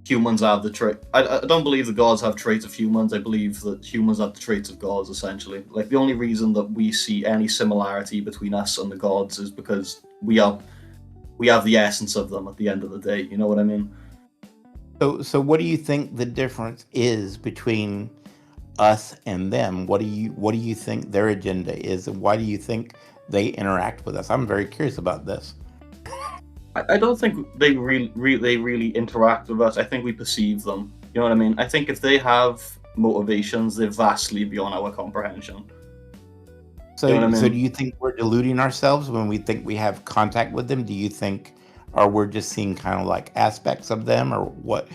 humans have the trait... I don't believe the gods have traits of humans. I believe that humans have the traits of gods, essentially. Like, the only reason that we see any similarity between us and the gods is because we have the essence of them at the end of the day. You know what I mean? So what do you think the difference is between us and them? What do you think their agenda is, and why do you think they interact with us? I'm very curious about this. I don't think they really interact with us. I think we perceive them. You know what I mean? I think if they have motivations, they're vastly beyond our comprehension. So, you know what I mean? So do you think we're deluding ourselves when we think we have contact with them? Do you think, or we're just seeing kind of like aspects of them, or what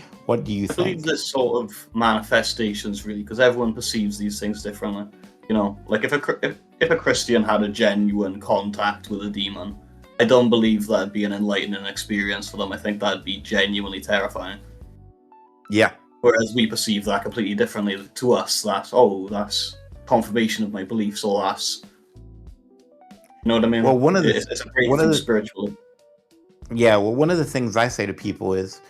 do you think? I believe there's sort of manifestations, really, because everyone perceives these things differently. You know, like if a Christian had a genuine contact with a demon, I don't believe that'd be an enlightening experience for them. I think that'd be genuinely terrifying. Yeah. Whereas we perceive that completely differently. To us, that's confirmation of my beliefs or less. You know what I mean? Well, It's a breakthrough spiritually. one of the things I say to people is,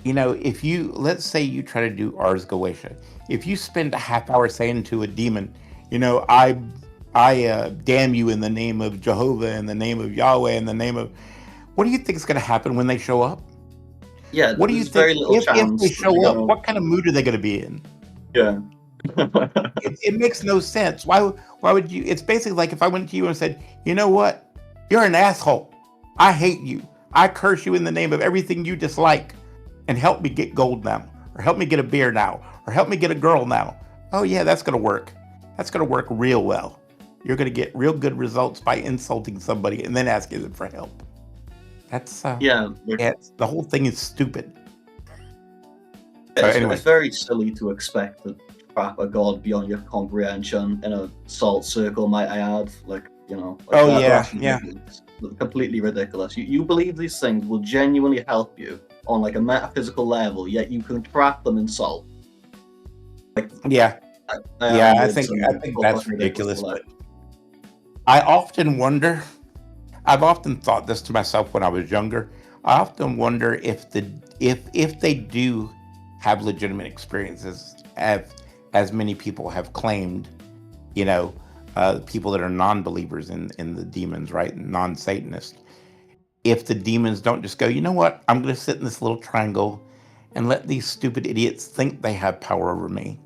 if let's say you try to do Ars Goetia, if you spend a half hour saying to a demon, I damn you in the name of Jehovah, in the name of Yahweh, in the name of, what do you think is going to happen when they show up? Yeah, What do you there's think very little if chance they that show they're up? gonna. What kind of mood are they going to be in? Yeah. It makes no sense. Why would you? It's basically like if I went to you and said, you know what, you're an asshole. I hate you. I curse you in the name of everything you dislike, and help me get gold now, or help me get a beer now, or help me get a girl now. Oh yeah, that's going to work. That's going to work real well. You're going to get real good results by insulting somebody and then asking them for help. That's Yeah, the whole thing is stupid. it's very silly to expect to trap a god beyond your comprehension in a salt circle, might I add. That's ridiculous. Completely ridiculous. You believe these things will genuinely help you on like a metaphysical level, yet you can trap them in salt. I think that's ridiculous. But I often wonder. I've often thought this to myself when I was younger. I often wonder if they do have legitimate experiences, as many people have claimed. People that are non-believers in the demons, right? Non-Satanists. If the demons don't just go, you know what? I'm going to sit in this little triangle and let these stupid idiots think they have power over me.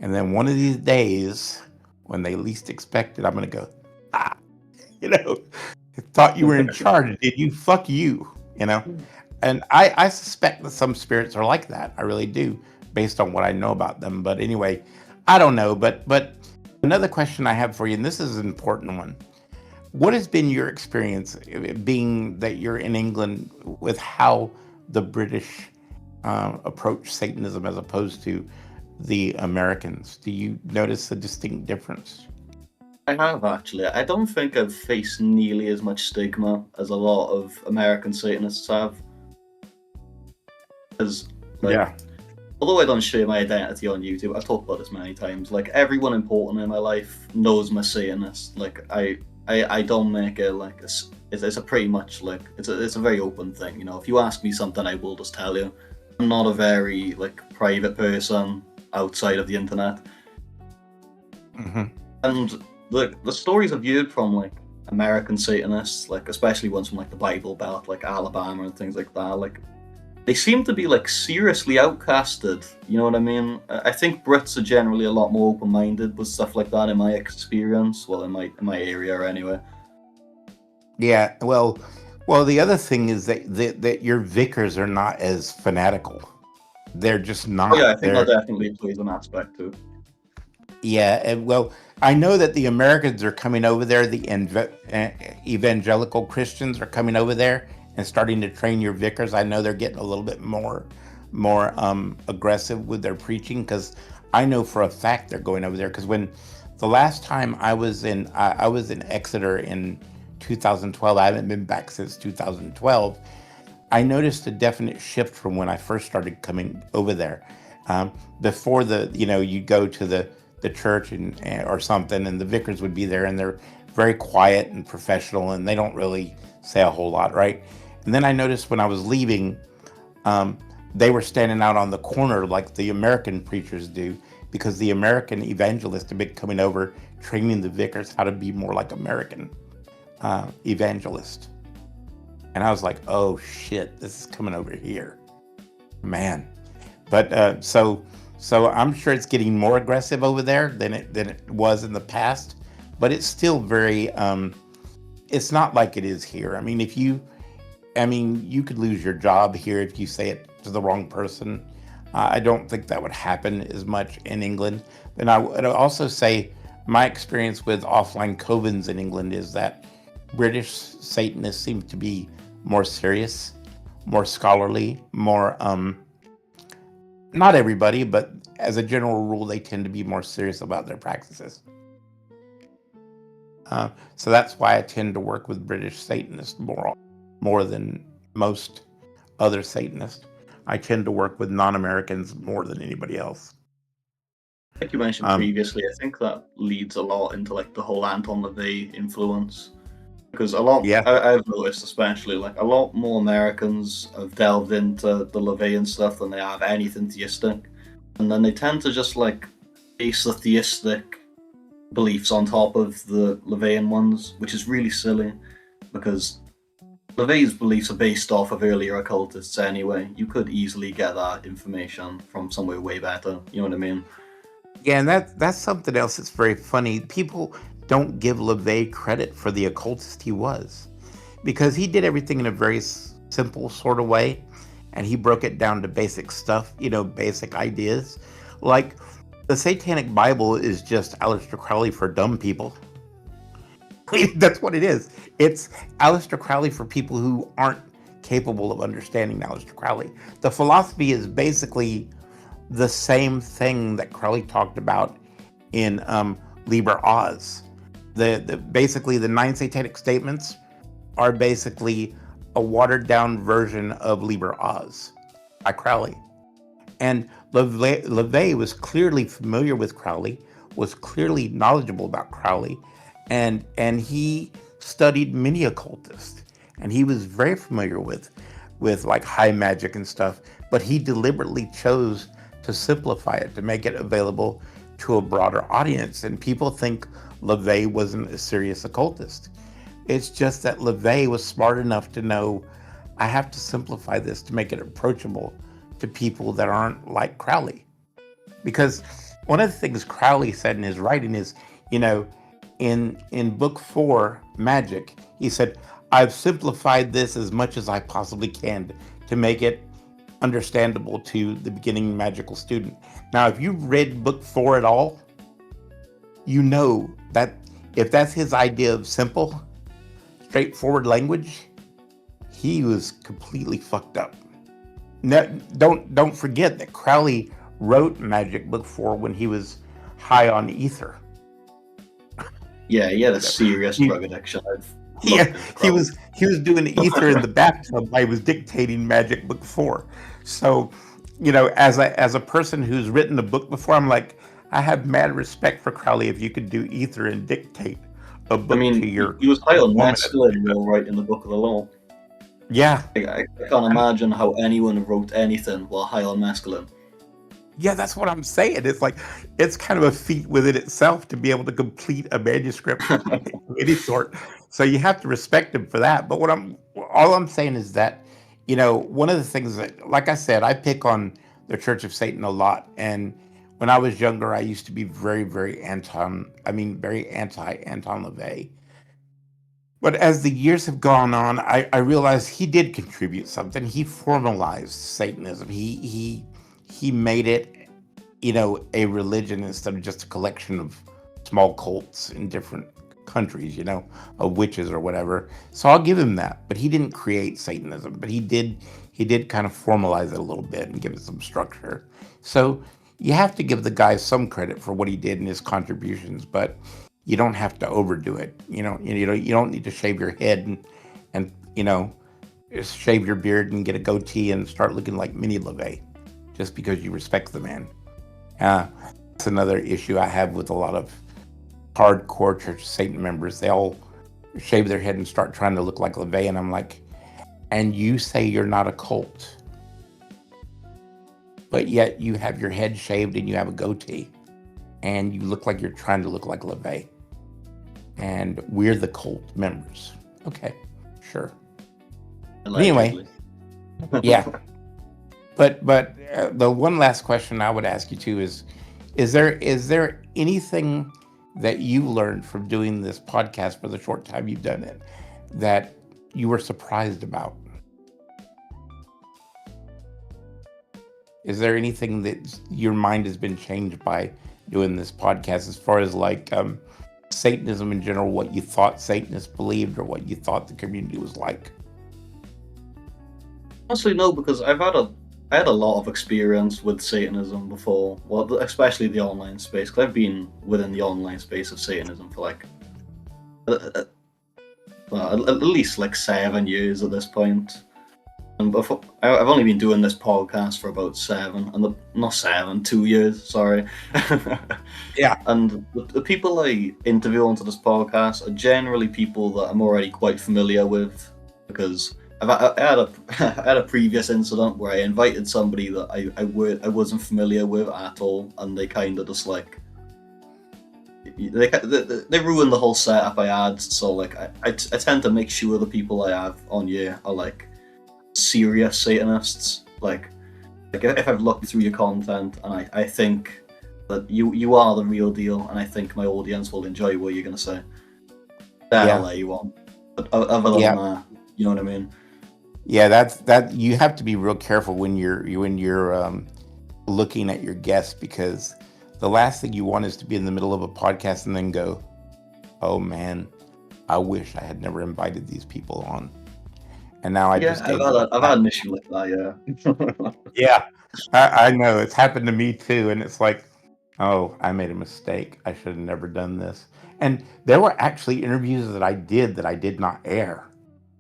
And then one of these days, when they least expect it, I'm going to go, thought you were in charge. Did you? Fuck you, And I suspect that some spirits are like that. I really do, based on what I know about them. But anyway, I don't know. But another question I have for you, and this is an important one. What has been your experience, being that you're in England, with how the British approach Satanism as opposed to the Americans? Do you notice a distinct difference? I have, actually. I don't think I've faced nearly as much stigma as a lot of American Satanists have. Because, although I don't share my identity on YouTube, I've talked about this many times. Like, everyone important in my life knows I'm a Satanist. Like, I don't make it like it's a pretty much like it's a very open thing. If you ask me something, I will just tell you. I'm not a very private person outside of the internet. Mm-hmm. And the stories I've heard from American Satanists, especially ones from the Bible Belt, like Alabama and things like that, they seem to be seriously outcasted. You know what I mean? I think Brits are generally a lot more open-minded with stuff like that, in my experience. Well, in my area anyway. Yeah. Well, the other thing is that your vicars are not as fanatical. They're just not. Oh yeah, I think that definitely plays an aspect too. Yeah, and I know that the Americans are coming over there. The evangelical Christians are coming over there and starting to train your vicars. I know they're getting a little bit more aggressive with their preaching, because I know for a fact they're going over there. Because when the last time I was in Exeter in 2012, I haven't been back since 2012. I noticed a definite shift from when I first started coming over there. Before you go to the church or something, and the vicars would be there, and they're very quiet and professional, and they don't really say a whole lot, right? And then I noticed when I was leaving, they were standing out on the corner like the American preachers do, because the American evangelists have been coming over, training the vicars how to be more like American evangelists. And I was like, oh shit, this is coming over here, man. But so I'm sure it's getting more aggressive over there than it was in the past, but it's still very. It's not like it is here. I mean, you could lose your job here if you say it to the wrong person. I don't think that would happen as much in England. And I would also say my experience with offline covens in England is that British Satanists seem to be more serious, more scholarly, more. Not everybody, but as a general rule, they tend to be more serious about their practices. So that's why I tend to work with British Satanists more than most other Satanists. I tend to work with non-Americans more than anybody else. Like you mentioned previously, I think that leads a lot into like the whole Anton LaVey influence. Because Yeah. I've noticed, especially like a lot more Americans have delved into the LaVeyan stuff than they have anything theistic, and then they tend to just like base the theistic beliefs on top of the LaVeyan ones, which is really silly because LaVey's beliefs are based off of earlier occultists anyway. You could easily get that information from somewhere way better. You know what I mean? Yeah, and that's something else that's very funny. People don't give LaVey credit for the occultist he was, because he did everything in a very simple sort of way, and he broke it down to basic stuff, basic ideas. Like the Satanic Bible is just Aleister Crowley for dumb people. That's what it is. It's Aleister Crowley for people who aren't capable of understanding Aleister Crowley. The philosophy is basically the same thing that Crowley talked about in Liber Oz. Basically the 9 satanic statements are basically a watered down version of Liber Oz by Crowley. And LaVey was clearly familiar with Crowley, was clearly knowledgeable about Crowley, and he studied many occultists, and he was very familiar with like high magic and stuff, but he deliberately chose to simplify it, to make it available to a broader audience. And people think LaVey wasn't a serious occultist. It's just that LaVey was smart enough to know, I have to simplify this to make it approachable to people that aren't like Crowley. Because one of the things Crowley said in his writing is, in book 4, Magic, he said, I've simplified this as much as I possibly can to make it understandable to the beginning magical student. Now, if you've read book 4 at all, you know that if that's his idea of simple, straightforward language, he was completely fucked up. Now, don't forget that Crowley wrote Magic book 4 when he was high on ether. Yeah, he had a serious drug addiction. Yeah, he was doing ether in the bathtub while he was dictating Magic book 4. So, as a person who's written a book before, I'm like, I have mad respect for Crowley if you could do ether and dictate a book to your. He was high on masculine while writing the Book of the Law. Yeah. I can't imagine how anyone wrote anything while high on masculine. Yeah, that's what I'm saying. It's like, it's kind of a feat within itself to be able to complete a manuscript of any sort. So you have to respect him for that. But all I'm saying is that, one of the things that, like I said, I pick on the Church of Satan a lot. And when I was younger, I used to be very, very anti-Anton LaVey. But as the years have gone on, I realized he did contribute something. He formalized Satanism. He made it, a religion instead of just a collection of small cults in different countries, of witches or whatever. So I'll give him that. But he didn't create Satanism, but he did kind of formalize it a little bit and give it some structure. So you have to give the guy some credit for what he did and his contributions, but you don't have to overdo it. You don't need to shave your head and shave your beard and get a goatee and start looking like Mini LaVey just because you respect the man. That's another issue I have with a lot of hardcore Church of Satan members. They all shave their head and start trying to look like LaVey, and I'm like, and you say you're not a cult, but yet you have your head shaved and you have a goatee, and you look like you're trying to look like LaVey, and we're the cult members. Okay, sure. Anyway, yeah. But the one last question I would ask you too is there anything that you learned from doing this podcast for the short time you've done it that you were surprised about? Is there anything that your mind has been changed by doing this podcast as far as like Satanism in general, what you thought Satanists believed or what you thought the community was like? Honestly, no, because I had a lot of experience with Satanism before, well, especially the online space, because I've been within the online space of Satanism for like, at least like 7 years at this point. And before, I've only been doing this podcast for about 2 years, sorry. Yeah. And the people I interview onto this podcast are generally people that I'm already quite familiar with, because I had a I had a previous incident where I invited somebody that I wasn't familiar with at all, and they kind of just like they ruined the whole setup I had. So like I tend to make sure the people I have on here are like serious Satanists. Like if I've looked through your content and I think that you are the real deal, and I think my audience will enjoy what you're gonna say, then I'll Yeah. let you on. But other than Yeah. that, you know what I mean? Yeah, that you have to be real careful when you're looking at your guests, because the last thing you want is to be in the middle of a podcast and then go, "Oh man, I wish I had never invited these people on." And now I Yeah, just gave them a I've had platform. an issue like that. Yeah. Yeah, I know it's happened to me too, and it's like, oh, I made a mistake. I should have never done this. And there were actually interviews that I did not air.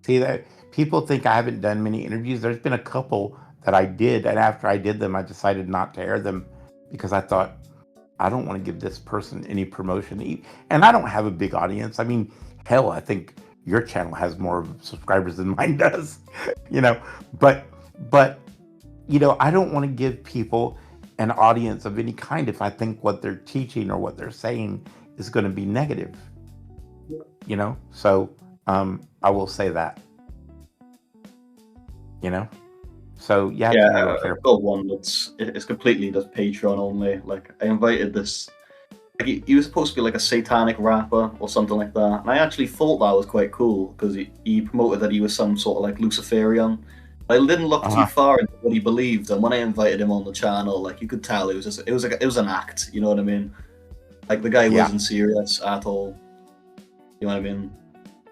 See that people think I haven't done many interviews. There's been a couple that I did, and after I did them, I decided not to air them because I thought I don't want to give this person any promotion. And I don't have a big audience. I mean, hell, I think your channel has more subscribers than mine does. you know, but but I don't want to give people an audience of any kind if I think what they're teaching or what they're saying is going to be negative. So I will say that. You know, so you have to Yeah, be real I've careful. got one it's completely just Patreon only. Like I invited this. Like he was supposed to be like a satanic rapper or something like that, and I actually thought that was quite cool because he promoted that he was some sort of like Luciferian. I didn't look too Uh-huh. far into what he believed, and when I invited him on the channel, like you could tell it was an act. You know what I mean? Like the guy Yeah. wasn't serious at all. You know what I mean?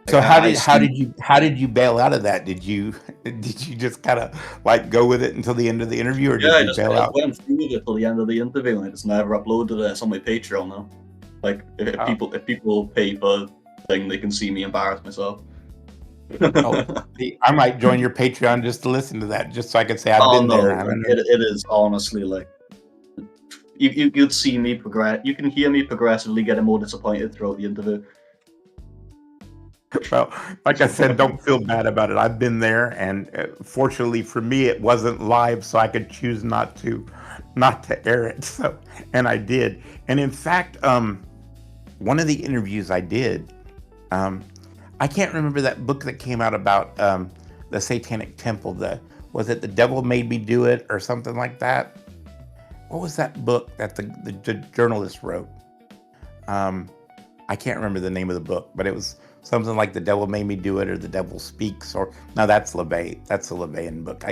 Like So I see. how did you bail out of that? Did you did you just kind of like go with it until the end of the interview, or Yeah, did you bail I just out? went through with it till the end of the interview, and I just never uploaded it. It's on my Patreon now. Like Oh, if people pay for thing, they can see me embarrass myself. oh, I might join your Patreon just to listen to that, just so I can say I've Oh been no, there. I like haven't heard. it is honestly like you'd see me progress. You can hear me progressively getting more disappointed throughout the interview. Well, like I said, don't feel bad about it. I've been there, and fortunately for me, it wasn't live, so I could choose not to air it. So, and I did. And in fact, one of the interviews I did, um, I can't remember that book that came out about the Satanic Temple. Was it The Devil Made Me Do It or something like that? What was that book that the journalist wrote? Um, I can't remember the name of the book, but it was something like The Devil Made Me Do It or The Devil Speaks, or no, that's LeVay. That's a LeVayan book.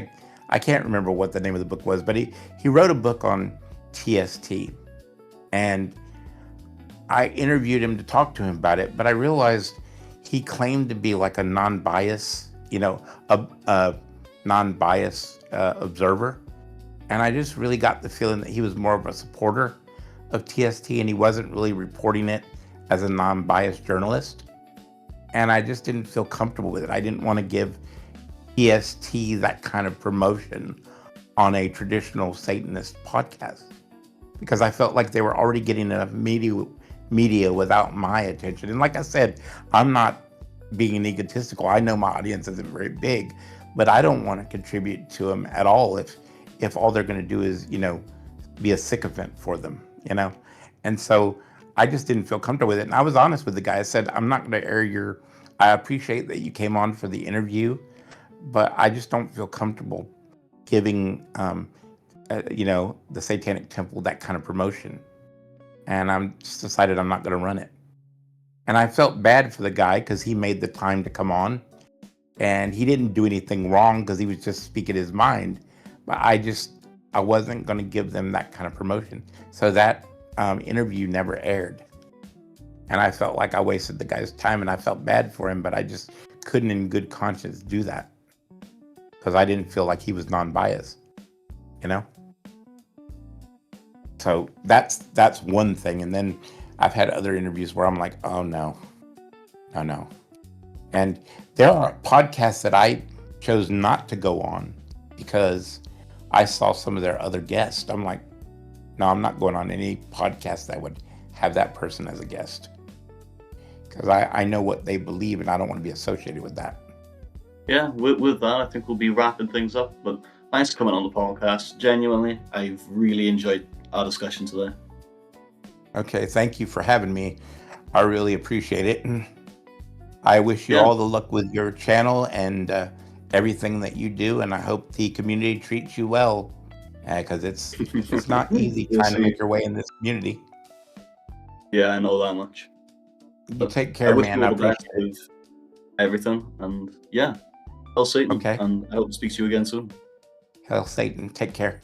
I can't remember what the name of the book was, but he wrote a book on TST, and I interviewed him to talk to him about it, but I realized he claimed to be like a non-bias, a non-bias observer, and I just really got the feeling that he was more of a supporter of TST, and he wasn't really reporting it as a non-biased journalist. And I just didn't feel comfortable with it. I didn't want to give TST that kind of promotion on a traditional Satanist podcast because I felt like they were already getting enough media without my attention. And like I said, I'm not being egotistical. I know my audience isn't very big, but I don't want to contribute to them at all if all they're going to do is, be a sycophant for them, And so I just didn't feel comfortable with it. And I was honest with the guy. I said, I'm not going to I appreciate that you came on for the interview, but I just don't feel comfortable giving, the Satanic Temple that kind of promotion. And I'm just decided I'm not going to run it. And I felt bad for the guy because he made the time to come on and he didn't do anything wrong because he was just speaking his mind. But I wasn't going to give them that kind of promotion. So that interview never aired. And I felt like I wasted the guy's time and I felt bad for him, but I just couldn't in good conscience do that because I didn't feel like he was non-biased, you know? So that's one thing. And then I've had other interviews where I'm like, oh no. And there are podcasts that I chose not to go on because I saw some of their other guests. I'm like, no, I'm not going on any podcast that would have that person as a guest. Because I know what they believe and I don't want to be associated with that. Yeah, with that, I think we'll be wrapping things up. But thanks for coming on the podcast. Genuinely, I've really enjoyed our discussion today. Okay, thank you for having me. I really appreciate it. I wish you Yeah. all the luck with your channel and everything that you do, and I hope the community treats you well, because it's not easy Yes, trying to make your way in this community. Yeah, I know that much. You But take I care, wish man. you I all the best appreciate it. with everything. And yeah, Hell Satan. Okay. And I hope to speak to you again soon. Hell, Satan. Take care.